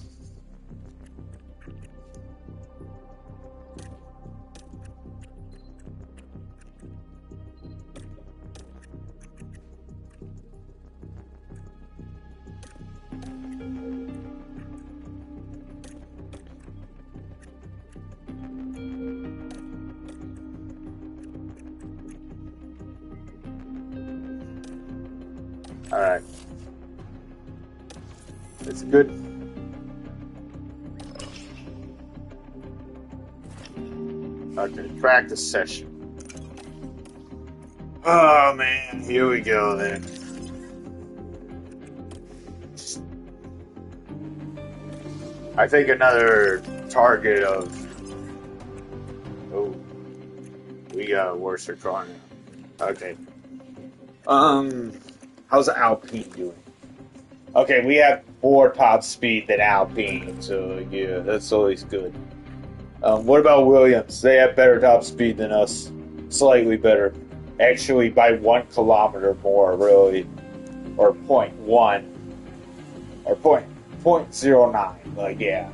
Alright. That's good. Okay, practice session. Oh man, here we go then. I think another target of... Oh, we got a worse car now. Okay. How's Alpine doing? Okay, we have more top speed than Alpine, so yeah, that's always good. What about Williams? They have better top speed than us. Slightly better. Actually, by 1 kilometer more, really. Or 0.1. Or 0.09. Like, yeah.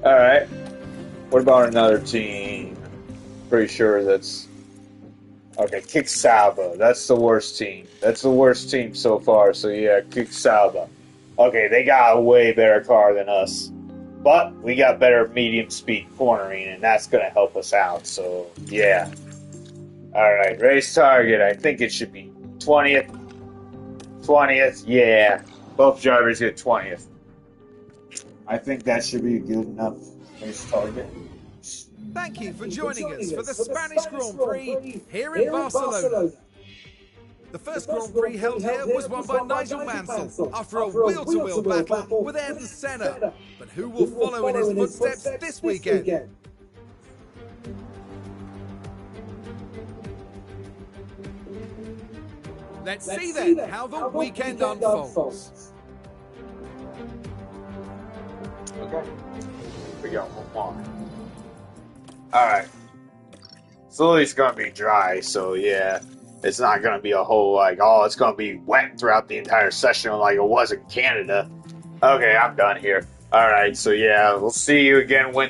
Alright. What about another team? Pretty sure that's... Okay, Kicksaba. That's the worst team. That's the worst team so far, so yeah, Kicksaba. Okay, they got a way better car than us. But we got better medium speed cornering, and that's going to help us out, so yeah. Alright, race target. I think it should be 20th. 20th, yeah. Both drivers get 20th. I think that should be a good enough race target. Thank you for joining us for the Spanish Grand Prix here in Barcelona. The first Grand Prix held here was won by Nigel Mansell after a wheel-to-wheel battle with Ayrton Senna. But who will follow in his footsteps this weekend? Let's see then how the weekend unfolds. Okay. We got one more. Alright. So it's gonna be dry, so yeah. It's not gonna be a whole, like, oh, it's gonna be wet throughout the entire session like it was in Canada. Okay, I'm done here. Alright, so yeah, we'll see you again when